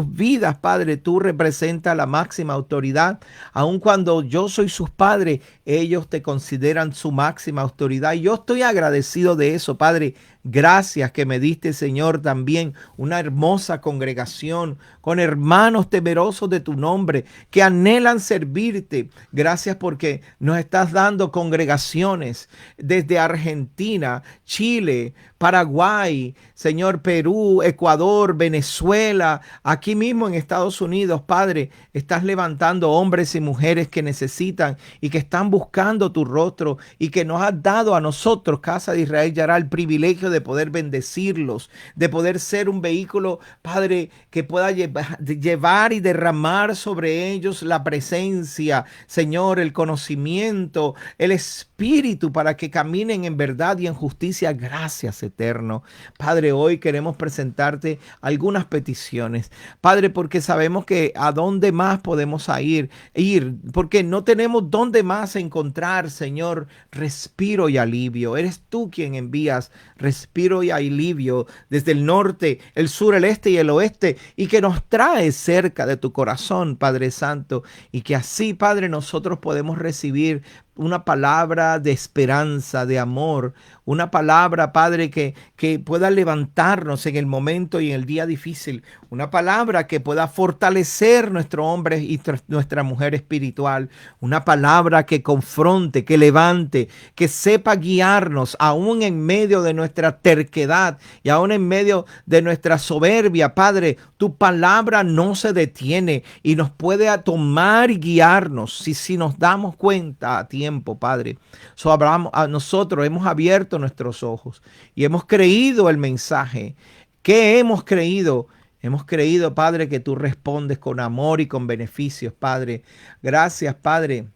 vidas, Padre, tú representas la máxima autoridad. Aun cuando yo soy sus padres, ellos te consideran su máxima autoridad. Y yo estoy agradecido de eso, Padre. Gracias que me diste, Señor, también una hermosa congregación con hermanos temerosos de tu nombre que anhelan servirte. Gracias porque nos estás dando congregaciones desde Argentina, Chile, Paraguay, Señor, Perú, Ecuador, Venezuela, aquí mismo en Estados Unidos, Padre, estás levantando hombres y mujeres que necesitan y que están buscando tu rostro y que nos has dado a nosotros, Casa de Israel Yará, el privilegio de poder bendecirlos, de poder ser un vehículo, Padre, que pueda llevar y derramar sobre ellos la presencia, Señor, el conocimiento, el espíritu para que caminen en verdad y en justicia. Gracias, eterno. Padre, hoy queremos presentarte algunas peticiones. Padre, porque sabemos que a dónde más podemos ir, porque no tenemos dónde más encontrar, Señor, respiro y alivio. Eres tú quien envías respiro y alivio desde el norte, el sur, el este y el oeste, y que nos trae cerca de tu corazón, Padre Santo, y que así, Padre, nosotros podemos recibir una palabra de esperanza, de amor, una palabra, Padre, que pueda levantarnos en el momento y en el día difícil, una palabra que pueda fortalecer nuestro hombre y nuestra mujer espiritual, una palabra que confronte, que levante, que sepa guiarnos aún en medio de nuestra terquedad y aún en medio de nuestra soberbia. Padre, tu palabra no se detiene y nos puede tomar y guiarnos si nos damos cuenta a tiempo, Padre. Nosotros hemos abierto nuestros ojos y hemos creído el mensaje. ¿Qué hemos creído? Hemos creído, Padre, que tú respondes con amor y con beneficios, Padre. Gracias, Padre.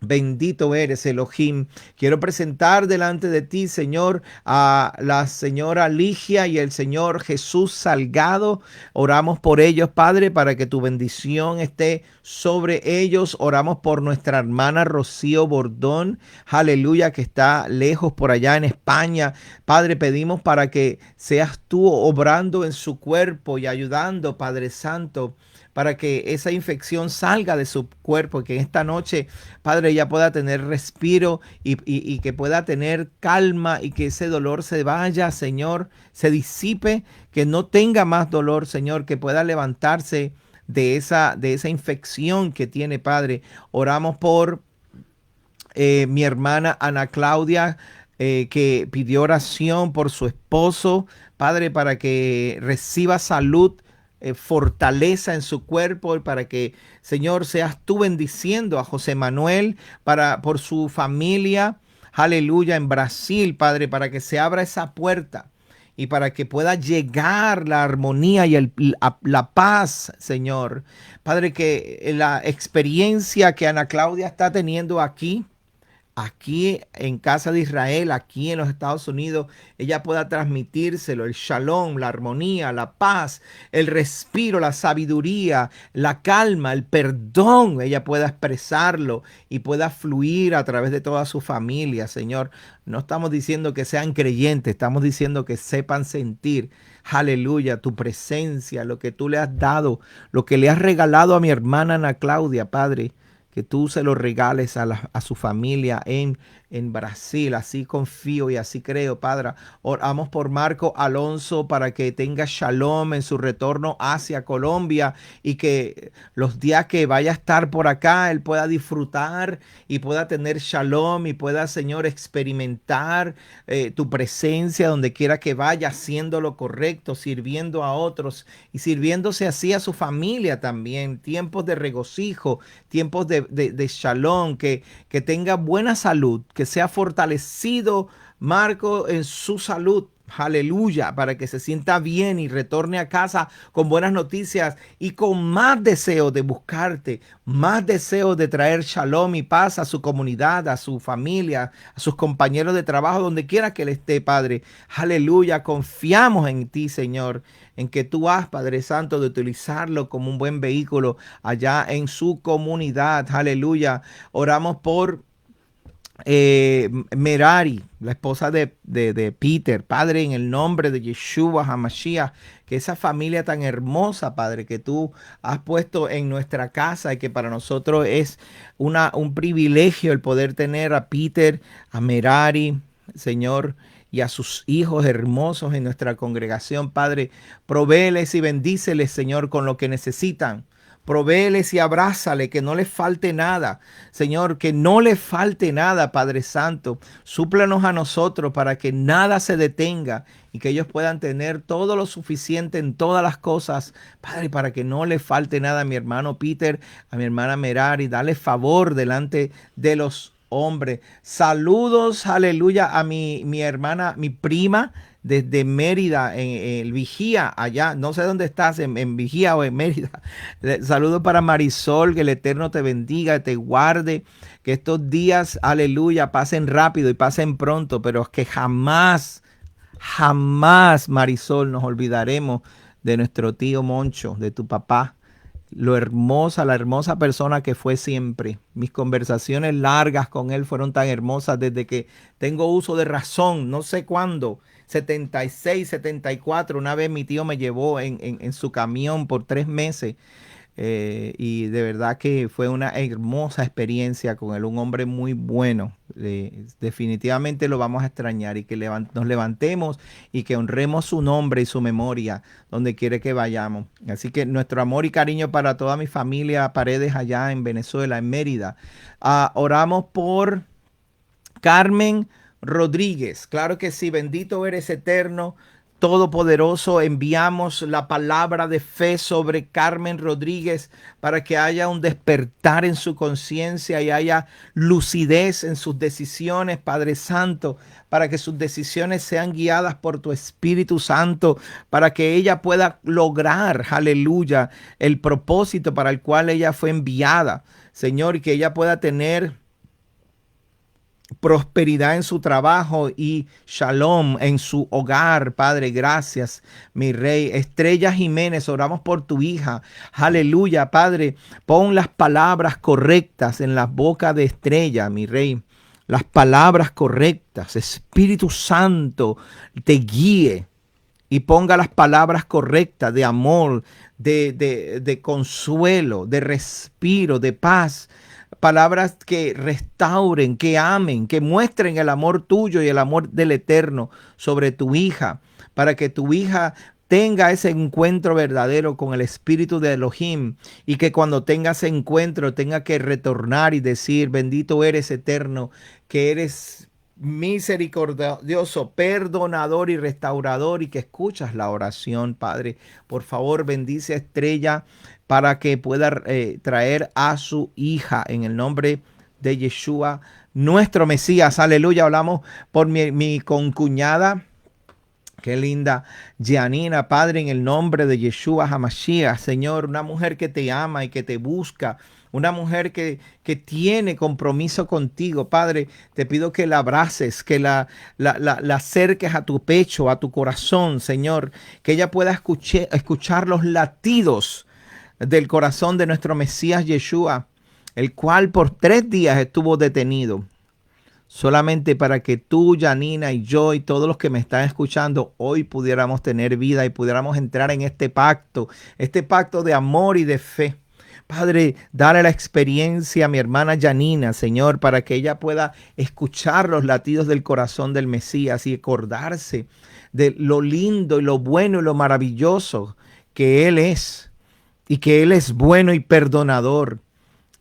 Bendito eres, Elohim. Quiero presentar delante de ti, Señor, a la señora Ligia y el Señor Jesús Salgado. Oramos por ellos, Padre, para que tu bendición esté sobre ellos. Oramos por nuestra hermana Rocío Bordón, aleluya, que está lejos por allá en España. Padre, pedimos para que seas tú obrando en su cuerpo y ayudando, Padre Santo, para que esa infección salga de su cuerpo y que en esta noche, Padre, ella pueda tener respiro y que pueda tener calma y que ese dolor se vaya, Señor, se disipe, que no tenga más dolor, Señor, que pueda levantarse de esa infección que tiene, Padre. Oramos por mi hermana Ana Claudia, que pidió oración por su esposo, Padre, para que reciba salud, fortaleza en su cuerpo, para que, Señor, seas tú bendiciendo a José Manuel por su familia, aleluya, en Brasil, Padre, para que se abra esa puerta y para que pueda llegar la armonía y la paz, Señor. Padre, que la experiencia que Ana Claudia está teniendo aquí aquí en casa de Israel, aquí en los Estados Unidos, ella pueda transmitírselo, el shalom, la armonía, la paz, el respiro, la sabiduría, la calma, el perdón, ella pueda expresarlo y pueda fluir a través de toda su familia, Señor. No estamos diciendo que sean creyentes, estamos diciendo que sepan sentir, aleluya, tu presencia, lo que tú le has dado, lo que le has regalado a mi hermana Ana Claudia, Padre, que tú se lo regales a su familia en Brasil. Así confío y así creo, Padre. Oramos por Marco Alonso para que tenga shalom en su retorno hacia Colombia y que los días que vaya a estar por acá, él pueda disfrutar y pueda tener shalom y pueda, Señor, experimentar tu presencia donde quiera que vaya, haciendo lo correcto, sirviendo a otros y sirviéndose así a su familia también. Tiempos de regocijo, tiempos de shalom, que tenga buena salud, que sea fortalecido Marco en su salud. Aleluya, para que se sienta bien y retorne a casa con buenas noticias y con más deseo de buscarte, más deseo de traer shalom y paz a su comunidad, a su familia, a sus compañeros de trabajo, donde quiera que él esté, Padre. Aleluya, confiamos en ti, Señor, en que tú has, Padre Santo, de utilizarlo como un buen vehículo allá en su comunidad. Aleluya. Oramos por Merari, la esposa de Peter, Padre, en el nombre de Yeshua HaMashiach, que esa familia tan hermosa, Padre, que tú has puesto en nuestra casa y que para nosotros es un privilegio el poder tener a Peter, a Merari, Señor, y a sus hijos hermosos en nuestra congregación, Padre. Provéeles y bendíceles, Señor, con lo que necesitan. Provéeles y abrázale, que no les falte nada. Señor, que no les falte nada, Padre Santo. Súplanos a nosotros para que nada se detenga y que ellos puedan tener todo lo suficiente en todas las cosas, Padre, para que no les falte nada a mi hermano Peter, a mi hermana Merari. Dale favor delante de los hombres. Saludos, aleluya, a mi hermana, mi prima, desde Mérida, en el Vigía, allá, no sé dónde estás, en Vigía o en Mérida. Saludos para Marisol, que el Eterno te bendiga, te guarde, que estos días, aleluya, pasen rápido y pasen pronto, pero que jamás, jamás, Marisol, nos olvidaremos de nuestro tío Moncho, de tu papá, lo hermosa, la hermosa persona que fue siempre. Mis conversaciones largas con él fueron tan hermosas desde que tengo uso de razón, no sé cuándo, 76, 74. Una vez mi tío me llevó en su camión por 3 meses y de verdad que fue una hermosa experiencia con él, un hombre muy bueno. Definitivamente lo vamos a extrañar y que nos levantemos y que honremos su nombre y su memoria donde quiere que vayamos. Así que nuestro amor y cariño para toda mi familia Paredes allá en Venezuela, en Mérida. Oramos por Carmen Rodríguez. Claro que sí, bendito eres eterno, todopoderoso. Enviamos la palabra de fe sobre Carmen Rodríguez para que haya un despertar en su conciencia y haya lucidez en sus decisiones, Padre Santo, para que sus decisiones sean guiadas por tu Espíritu Santo, para que ella pueda lograr, aleluya, el propósito para el cual ella fue enviada, Señor, y que ella pueda tener prosperidad en su trabajo y shalom en su hogar. Padre, gracias, mi rey. Estrella Jiménez, oramos por tu hija. Aleluya, Padre. Pon las palabras correctas en la boca de Estrella, mi rey. Las palabras correctas. Espíritu Santo te guíe y ponga las palabras correctas de amor, de consuelo, de respiro, de paz. Palabras que restauren, que amen, que muestren el amor tuyo y el amor del Eterno sobre tu hija, para que tu hija tenga ese encuentro verdadero con el Espíritu de Elohim y que cuando tenga ese encuentro tenga que retornar y decir, bendito eres eterno, que eres misericordioso, perdonador y restaurador y que escuchas la oración, Padre. Por favor, bendice a Estrella para que pueda traer a su hija en el nombre de Yeshua, nuestro Mesías. Aleluya. Hablamos por mi concuñada. Qué linda, Gianina, Padre, en el nombre de Yeshua HaMashiach, Señor, una mujer que te ama y que te busca, una mujer que tiene compromiso contigo. Padre, te pido que la abraces, que la acerques a tu pecho, a tu corazón, Señor, que ella pueda escuchar los latidos del corazón de nuestro Mesías Yeshua, el cual por 3 días estuvo detenido, solamente para que tú, Janina y yo y todos los que me están escuchando hoy pudiéramos tener vida y pudiéramos entrar en este pacto de amor y de fe. Padre, dale la experiencia a mi hermana Janina, Señor, para que ella pueda escuchar los latidos del corazón del Mesías y acordarse de lo lindo y lo bueno y lo maravilloso que Él es, y que Él es bueno y perdonador,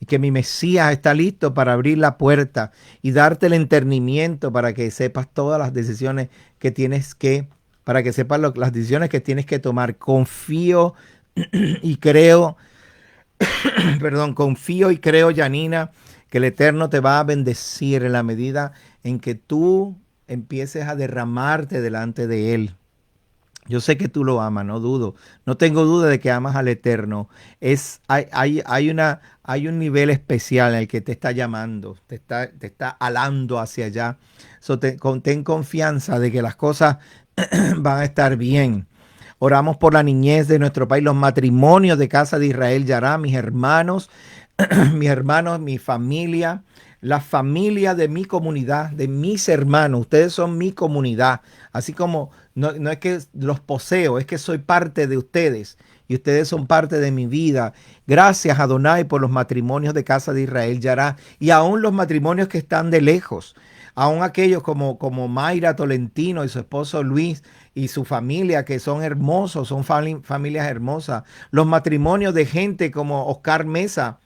y que mi Mesías está listo para abrir la puerta y darte el entendimiento para que sepas todas las decisiones que tienes que, para que sepas las decisiones que tienes que tomar. Confío y creo, perdón, confío y creo, Janina, que el Eterno te va a bendecir en la medida en que tú empieces a derramarte delante de Él. Yo sé que tú lo amas, no dudo. No tengo duda de que amas al Eterno. Hay un nivel especial en el que te está llamando, te está alando hacia allá. Ten confianza de que las cosas van a estar bien. Oramos por la niñez de nuestro país, los matrimonios de Casa de Israel Yará, mis hermanos, mis hermanos, mi familia, la familia de mi comunidad, de mis hermanos. Ustedes son mi comunidad. Así como no es que los poseo, es que soy parte de ustedes y ustedes son parte de mi vida. Gracias, Adonai, por los matrimonios de Casa de Israel Yará y aún los matrimonios que están de lejos. Aún aquellos como Mayra Tolentino y su esposo Luis y su familia, que son hermosos, son familias hermosas. Los matrimonios de gente como Oscar Mesa.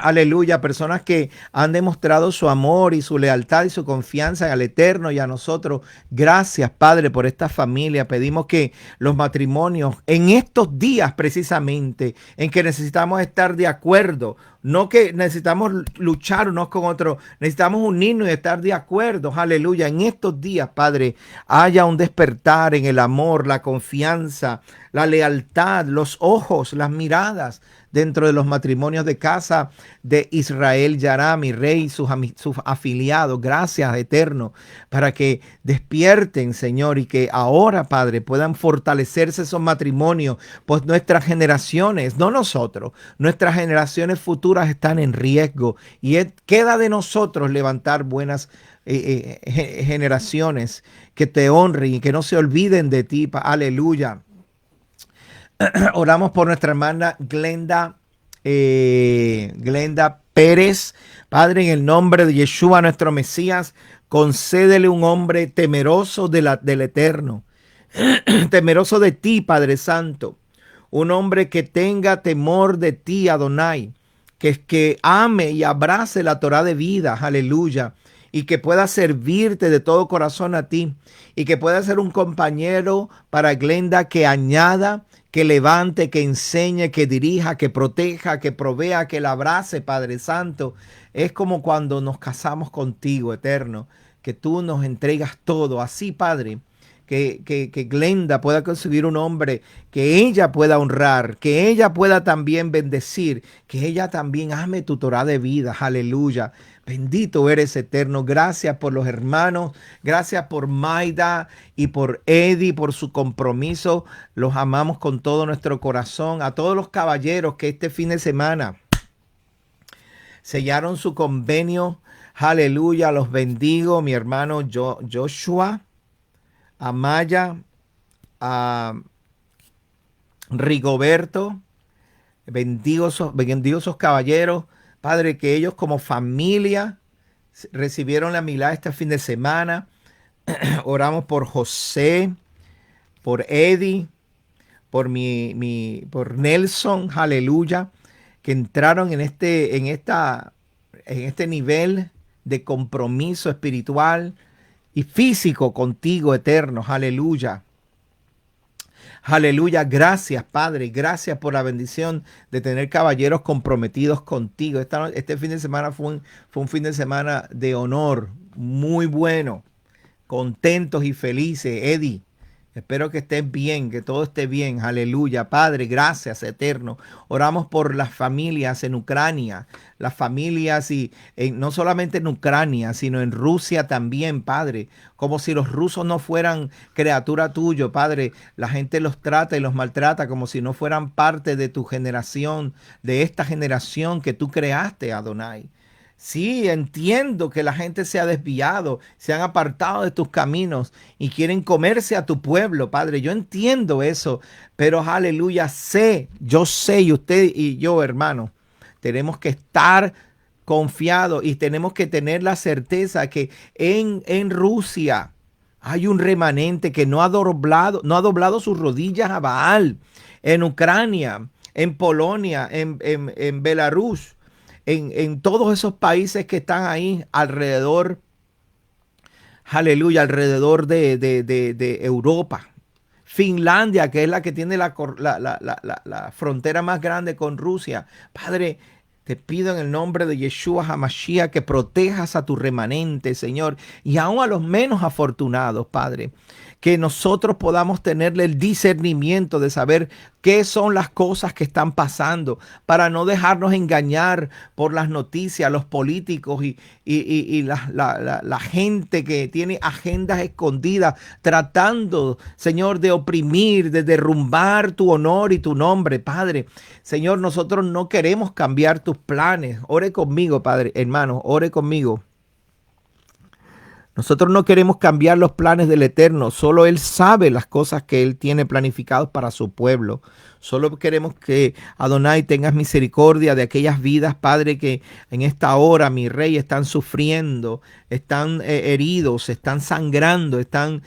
Aleluya, personas que han demostrado su amor y su lealtad y su confianza al Eterno y a nosotros. Gracias, Padre, por esta familia. Pedimos que los matrimonios en estos días precisamente, en que necesitamos estar de acuerdo, no que necesitamos luchar unos con otros, necesitamos unirnos y estar de acuerdo. Aleluya, en estos días, Padre, haya un despertar en el amor, la confianza, la lealtad, los ojos, las miradas dentro de los matrimonios de Casa de Israel Yará, mi rey y sus afiliados. Gracias, Eterno, para que despierten, Señor, y que ahora, Padre, puedan fortalecerse esos matrimonios, pues nuestras generaciones, no nosotros, nuestras generaciones futuras están en riesgo y queda de nosotros levantar buenas generaciones que te honren y que no se olviden de ti. Aleluya. Oramos por nuestra hermana Glenda Pérez. Padre, en el nombre de Yeshua, nuestro Mesías, concédele un hombre temeroso del Eterno, temeroso de ti, Padre Santo. Un hombre que tenga temor de ti, Adonai, que ame y abrace la Torah de vida, aleluya, y que pueda servirte de todo corazón a ti, y que pueda ser un compañero para Glenda, que añada, que levante, que enseñe, que dirija, que proteja, que provea, que la abrace, Padre Santo. Es como cuando nos casamos contigo, Eterno, que tú nos entregas todo. Así, Padre, que Glenda pueda conseguir un hombre que ella pueda honrar, que ella pueda también bendecir, que ella también ame tu Torah de vida. Aleluya. Bendito eres, Eterno. Gracias por los hermanos. Gracias por Maida y por Eddie, por su compromiso. Los amamos con todo nuestro corazón. A todos los caballeros que este fin de semana sellaron su convenio. Aleluya. Los bendigo. Mi hermano Joshua, a Maya, a Rigoberto. Bendigo esos caballeros. Padre, que ellos como familia recibieron la milagro este fin de semana. Oramos por José, por Eddie, por Nelson, aleluya, que entraron en este nivel de compromiso espiritual y físico contigo, Eterno, aleluya. Aleluya, gracias Padre, gracias por la bendición de tener caballeros comprometidos contigo. Este fin de semana fue un fin de semana de honor, muy bueno, contentos y felices. Eddie, Espero que estés bien, que todo esté bien. Aleluya. Padre, gracias, eterno. Oramos por las familias en Ucrania, las familias y no solamente en Ucrania, sino en Rusia también, Padre. Como si los rusos no fueran criatura tuya, Padre. La gente los trata y los maltrata como si no fueran parte de tu generación, de esta generación que tú creaste, Adonai. Sí, entiendo que la gente se ha desviado, se han apartado de tus caminos y quieren comerse a tu pueblo, Padre. Yo entiendo eso, pero aleluya, yo sé, y usted y yo, hermano, tenemos que estar confiados y tenemos que tener la certeza que en Rusia hay un remanente que no ha doblado sus rodillas a Baal. En Ucrania, en Polonia, en Belarus, en todos esos países que están ahí alrededor, aleluya, alrededor de Europa. Finlandia, que es la que tiene la frontera más grande con Rusia. Padre, te pido en el nombre de Yeshua HaMashiach que protejas a tu remanente, Señor, y aún a los menos afortunados, Padre. Que nosotros podamos tenerle el discernimiento de saber qué son las cosas que están pasando para no dejarnos engañar por las noticias, los políticos y la gente que tiene agendas escondidas tratando, Señor, de oprimir, de derrumbar tu honor y tu nombre, Padre. Señor, nosotros no queremos cambiar tus planes. Ore conmigo, Padre, hermano, ore conmigo. Nosotros no queremos cambiar los planes del Eterno, solo Él sabe las cosas que Él tiene planificadas para su pueblo. Solo queremos que Adonai tengas misericordia de aquellas vidas, Padre, que en esta hora, mi Rey, están sufriendo, están heridos, están sangrando, están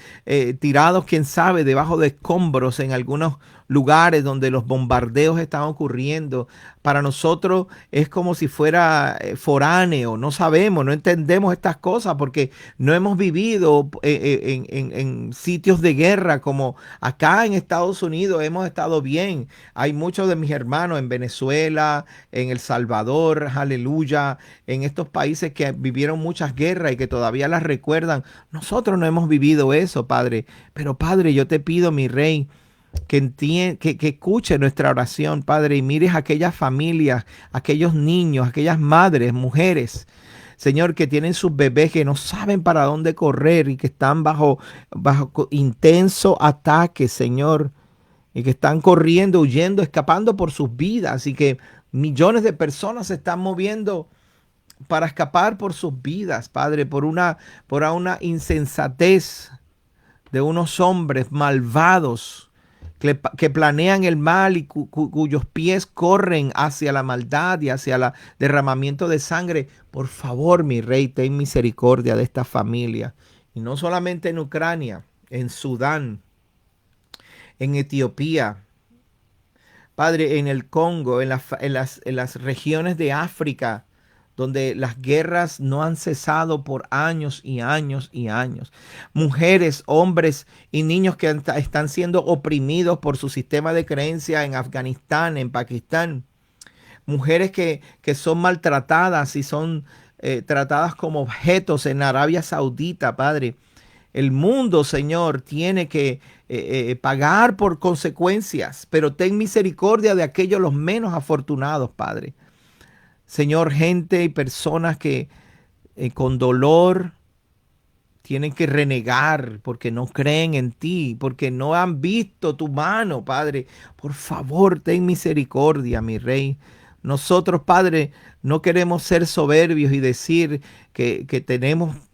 tirados, quién sabe, debajo de escombros en algunos lugares donde los bombardeos están ocurriendo. Para nosotros es como si fuera foráneo, no sabemos, no entendemos estas cosas porque no hemos vivido en sitios de guerra como acá en Estados Unidos hemos estado bien. Hay muchos de mis hermanos en Venezuela, en El Salvador, aleluya, en estos países que vivieron muchas guerras y que todavía las recuerdan. Nosotros no hemos vivido eso, Padre, pero Padre, yo te pido, mi Rey, que escuche nuestra oración, Padre, y mires a aquellas familias, aquellos niños, aquellas madres, mujeres, Señor, que tienen sus bebés que no saben para dónde correr y que están bajo intenso ataque, Señor, y que están corriendo, huyendo, escapando por sus vidas y que millones de personas se están moviendo para escapar por sus vidas, Padre, por una insensatez de unos hombres malvados que planean el mal y cuyos pies corren hacia la maldad y hacia el derramamiento de sangre. Por favor, mi Rey, ten misericordia de esta familia. Y no solamente en Ucrania, en Sudán, en Etiopía, Padre, en el Congo, en las regiones de África, donde las guerras no han cesado por años y años y años. Mujeres, hombres y niños que están siendo oprimidos por su sistema de creencia en Afganistán, en Pakistán. Mujeres que son maltratadas y son tratadas como objetos en Arabia Saudita, Padre. El mundo, Señor, tiene que pagar por consecuencias, pero ten misericordia de aquellos los menos afortunados, Padre. Señor, gente y personas que con dolor tienen que renegar porque no creen en ti, porque no han visto tu mano, Padre. Por favor, ten misericordia, mi Rey. Nosotros, Padre, no queremos ser soberbios y decir que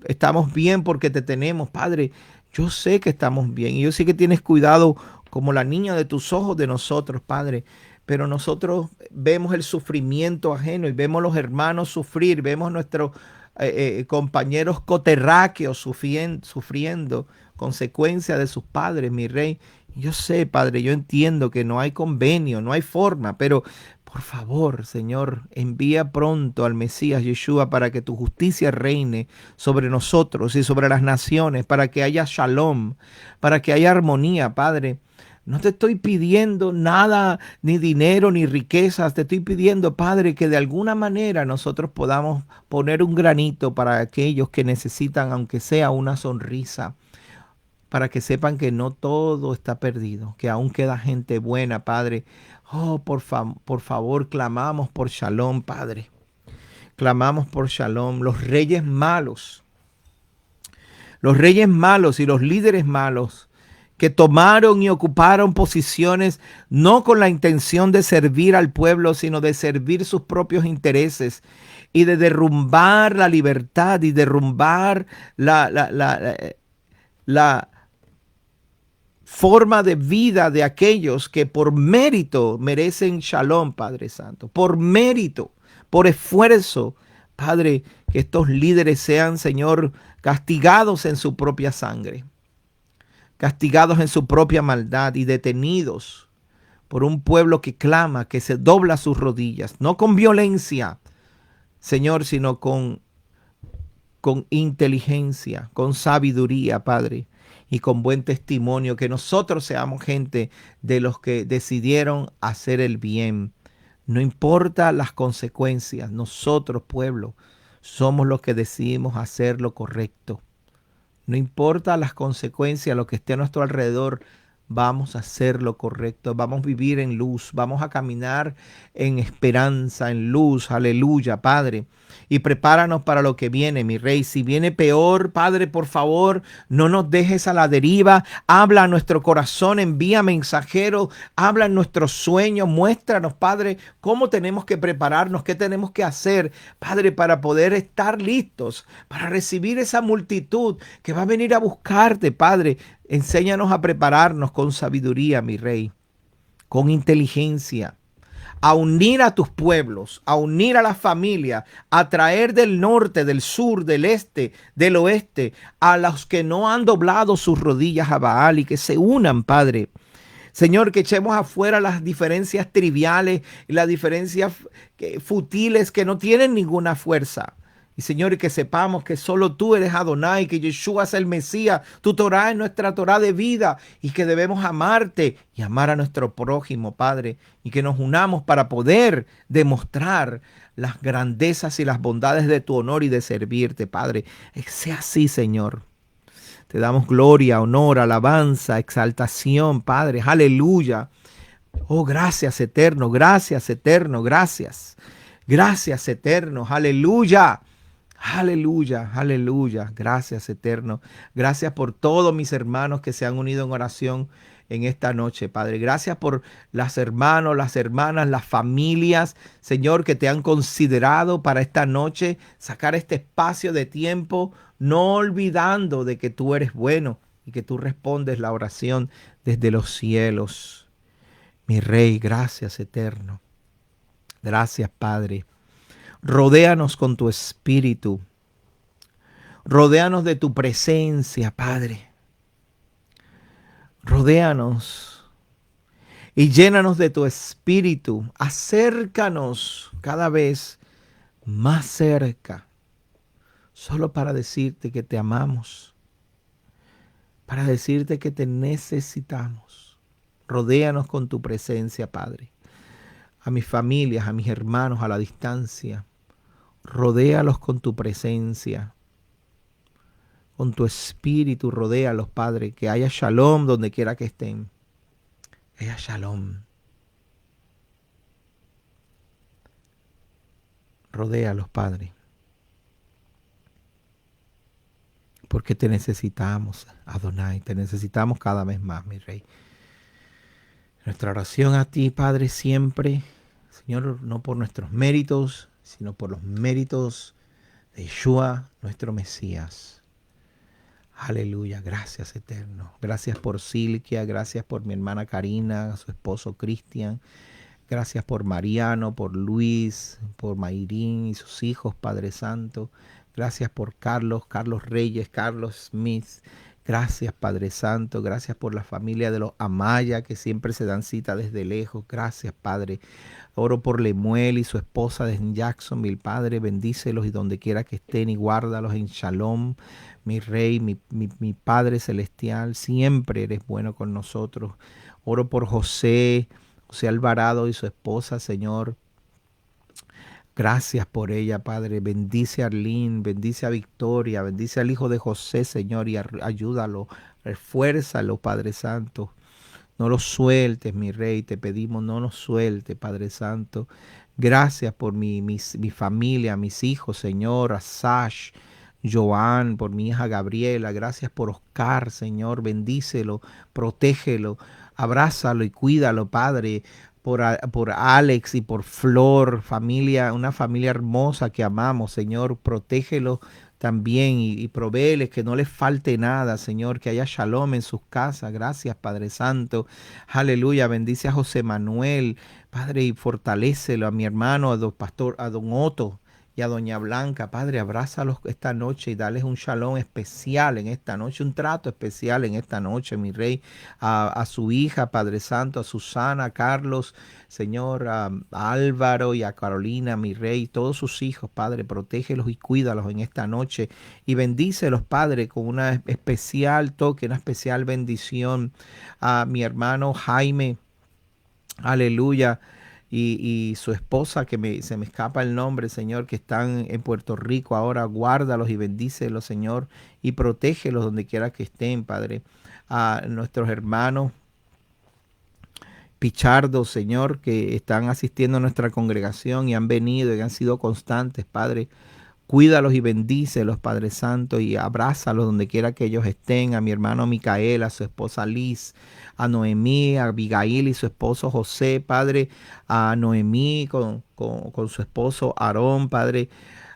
estamos bien porque te tenemos, Padre. Yo sé que estamos bien y yo sé que tienes cuidado como la niña de tus ojos de nosotros, Padre. Pero nosotros vemos el sufrimiento ajeno y vemos los hermanos sufrir, vemos nuestros compañeros coterráqueos sufriendo consecuencias de sus padres, mi Rey. Yo sé, Padre, yo entiendo que no hay convenio, no hay forma, pero por favor, Señor, envía pronto al Mesías Yeshua para que tu justicia reine sobre nosotros y sobre las naciones, para que haya shalom, para que haya armonía, Padre. No te estoy pidiendo nada, ni dinero, ni riquezas. Te estoy pidiendo, Padre, que de alguna manera nosotros podamos poner un granito para aquellos que necesitan, aunque sea una sonrisa. para que sepan que no todo está perdido, que aún queda gente buena, Padre. Oh, por favor, clamamos por Shalom, Padre. Clamamos por Shalom. Los reyes malos y los líderes malos que tomaron y ocuparon posiciones no con la intención de servir al pueblo, sino de servir sus propios intereses y de derrumbar la libertad y derrumbar la forma de vida de aquellos que por mérito merecen shalom, Padre Santo, por mérito, por esfuerzo. Padre, que estos líderes sean, Señor, castigados en su propia sangre, castigados en su propia maldad y detenidos por un pueblo que clama, que se dobla sus rodillas, no con violencia, Señor, sino con inteligencia, con sabiduría, Padre, y con buen testimonio, que nosotros seamos gente de los que decidieron hacer el bien. No importa las consecuencias, nosotros, pueblo, somos los que decidimos hacer lo correcto. No importa las consecuencias, lo que esté a nuestro alrededor, vamos a hacer lo correcto, vamos a vivir en luz, vamos a caminar en esperanza, en luz, aleluya, Padre. Y prepáranos para lo que viene, mi Rey. Si viene peor, Padre, por favor, no nos dejes a la deriva. Habla a nuestro corazón, envía mensajeros, habla en nuestros sueños, muéstranos, Padre, cómo tenemos que prepararnos, qué tenemos que hacer, Padre, para poder estar listos, para recibir esa multitud que va a venir a buscarte, Padre. Enséñanos a prepararnos con sabiduría, mi Rey, con inteligencia, a unir a tus pueblos, a unir a las familias, a traer del norte, del sur, del este, del oeste, a los que no han doblado sus rodillas a Baal y que se unan, Padre. Señor, que echemos afuera las diferencias triviales y las diferencias futiles que no tienen ninguna fuerza. Y Señor, que sepamos que solo tú eres Adonai, que Yeshua es el Mesías, tu Torah es nuestra Torah de vida y que debemos amarte y amar a nuestro prójimo, Padre, y que nos unamos para poder demostrar las grandezas y las bondades de tu honor y de servirte, Padre. Que sea así, Señor. Te damos gloria, honor, alabanza, exaltación, Padre. Aleluya. Oh, gracias, eterno, gracias, eterno, gracias. Gracias, eterno. Aleluya. Aleluya, aleluya. Gracias, eterno. Gracias por todos mis hermanos que se han unido en oración en esta noche, Padre. Gracias por las hermanos, las hermanas, las familias, Señor, que te han considerado para esta noche, sacar este espacio de tiempo, no olvidando de que tú eres bueno y que tú respondes la oración desde los cielos. Mi Rey, gracias, eterno. Gracias, Padre. Rodéanos con tu espíritu. Rodéanos de tu presencia, Padre. Rodéanos y llénanos de tu espíritu. Acércanos cada vez más cerca, solo para decirte que te amamos, para decirte que te necesitamos. Rodéanos con tu presencia, Padre. A mis familias, a mis hermanos a la distancia, rodéalos con tu presencia. Con tu espíritu rodéalos, Padre, que haya shalom donde quiera que estén. Que haya shalom. Rodéalos, Padre. Porque te necesitamos, Adonai, te necesitamos cada vez más, mi Rey. Nuestra oración a ti, Padre, siempre, Señor, no por nuestros méritos, sino por los méritos de Yeshua, nuestro Mesías. Aleluya, gracias, eterno. Gracias por Silkia, gracias por mi hermana Karina, su esposo Cristian. Gracias por Mariano, por Luis, por Mayrín y sus hijos, Padre Santo. Gracias por Carlos Reyes, Carlos Smith. Gracias, Padre Santo. Gracias por la familia de los Amaya que siempre se dan cita desde lejos. Gracias, Padre. Oro por Lemuel y su esposa desde Jacksonville. Padre, bendícelos y donde quiera que estén y guárdalos en shalom. Mi Rey, mi Padre Celestial, siempre eres bueno con nosotros. Oro por José Alvarado y su esposa, Señor. Gracias por ella, Padre. Bendice a Arlene, bendice a Victoria, bendice al hijo de José, Señor, y ayúdalo, refuérzalo, Padre Santo. No los sueltes, mi Rey, te pedimos, no nos sueltes, Padre Santo. Gracias por mi familia, mis hijos, Señor, a Sash, Joan, por mi hija Gabriela. Gracias por Oscar, Señor, bendícelo, protégelo, abrázalo y cuídalo, Padre. Por Alex y por Flor, familia, una familia hermosa que amamos, Señor, protégelo también y provéeles que no les falte nada, Señor, que haya shalom en sus casas. Gracias, Padre Santo. Aleluya. Bendice a José Manuel, Padre, y fortalécelo a mi hermano, a don Otto y a doña Blanca. Padre, abrázalos esta noche y dales un shalom especial en esta noche, un trato especial en esta noche, mi Rey, a su hija, Padre Santo, a Susana, a Carlos, Señor, a Álvaro y a Carolina, mi Rey, todos sus hijos, Padre, protégelos y cuídalos en esta noche y bendícelos, Padre, con una especial toque, una especial bendición a mi hermano Jaime, aleluya, y su esposa, se me escapa el nombre, Señor, que están en Puerto Rico ahora. Guárdalos y bendícelos, Señor, y protégelos donde quiera que estén, Padre. A nuestros hermanos Pichardo, Señor, que están asistiendo a nuestra congregación y han venido y han sido constantes, Padre. Cuídalos y bendícelos, Padre Santo, y abrázalos donde quiera que ellos estén. A mi hermano Micael, a su esposa Liz, a Noemí, a Abigail y su esposo José, Padre. A Noemí con su esposo Aarón, Padre.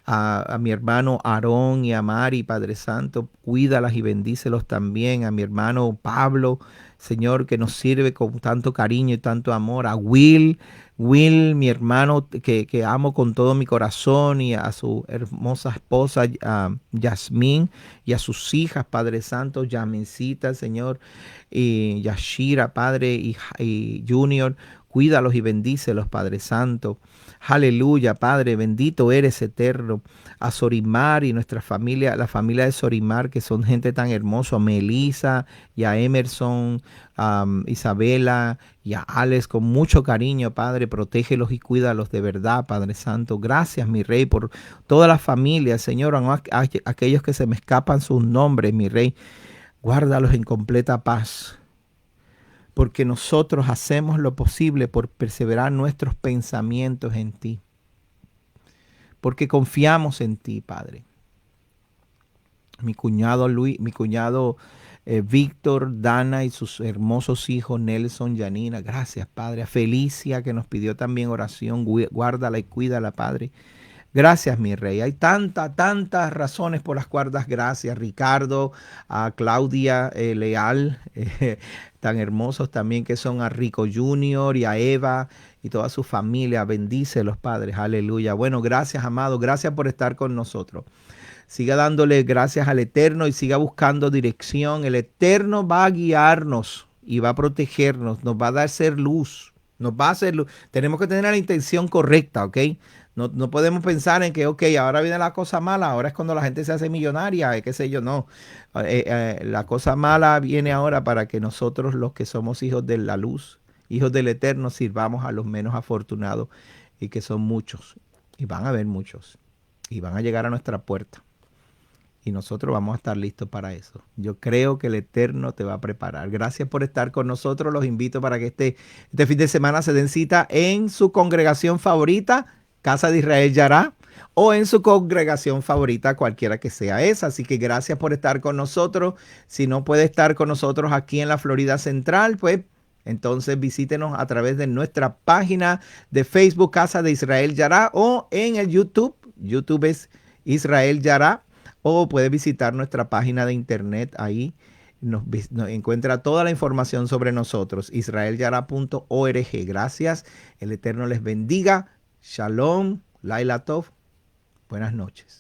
A mi hermano Aarón y a Mari, Padre Santo, cuídalas y bendícelos también. A mi hermano Pablo, Señor, que nos sirve con tanto cariño y tanto amor. A Will, mi hermano, que amo con todo mi corazón, y a su hermosa esposa, Yasmín, y a sus hijas, Padre Santo, Yamincita, Señor, y Yashira, Padre, y Junior. Cuídalos y bendícelos, Padre Santo. Aleluya, Padre, bendito eres eterno. A Sorimar y nuestra familia, la familia de Sorimar, que son gente tan hermosa, a Melissa y a Emerson, a Isabela y a Alex, con mucho cariño, Padre, protégelos y cuídalos de verdad, Padre Santo. Gracias, mi Rey, por todas las familias, Señor, aquellos que se me escapan sus nombres, mi Rey, guárdalos en completa paz, porque nosotros hacemos lo posible por perseverar nuestros pensamientos en ti, porque confiamos en ti, Padre. Mi cuñado Luis, mi cuñado Víctor, Dana y sus hermosos hijos Nelson, Janina, gracias, Padre. A Felicia, que nos pidió también oración, guárdala y cuídala, Padre. Gracias, mi Rey. Hay tantas razones por las cuales das gracias. Ricardo, a Claudia Leal, tan hermosos también que son, a Rico Junior y a Eva y toda su familia. Bendice los padres. Aleluya. Bueno, gracias, amado. Gracias por estar con nosotros. Siga dándole gracias al Eterno y siga buscando dirección. El Eterno va a guiarnos y va a protegernos. Nos va a dar ser luz. Nos va a hacer luz. Tenemos que tener la intención correcta, ¿ok? No podemos pensar en que, ok, ahora viene la cosa mala, ahora es cuando la gente se hace millonaria, qué sé yo, no. La cosa mala viene ahora para que nosotros, los que somos hijos de la luz, hijos del Eterno, sirvamos a los menos afortunados, y que son muchos, y van a haber muchos, y van a llegar a nuestra puerta. Y nosotros vamos a estar listos para eso. Yo creo que el Eterno te va a preparar. Gracias por estar con nosotros. Los invito para que este fin de semana se den cita en su congregación favorita, Casa de Israel Yará, o en su congregación favorita, cualquiera que sea esa. Así que gracias por estar con nosotros. Si no puede estar con nosotros aquí en la Florida Central, pues entonces visítenos a través de nuestra página de Facebook, Casa de Israel Yará, o en el YouTube. YouTube es Israel Yará. O puede visitar nuestra página de internet. Ahí nos encuentra toda la información sobre nosotros. israelyara.org. Gracias. El Eterno les bendiga. Shalom. Laila Tov. Buenas noches.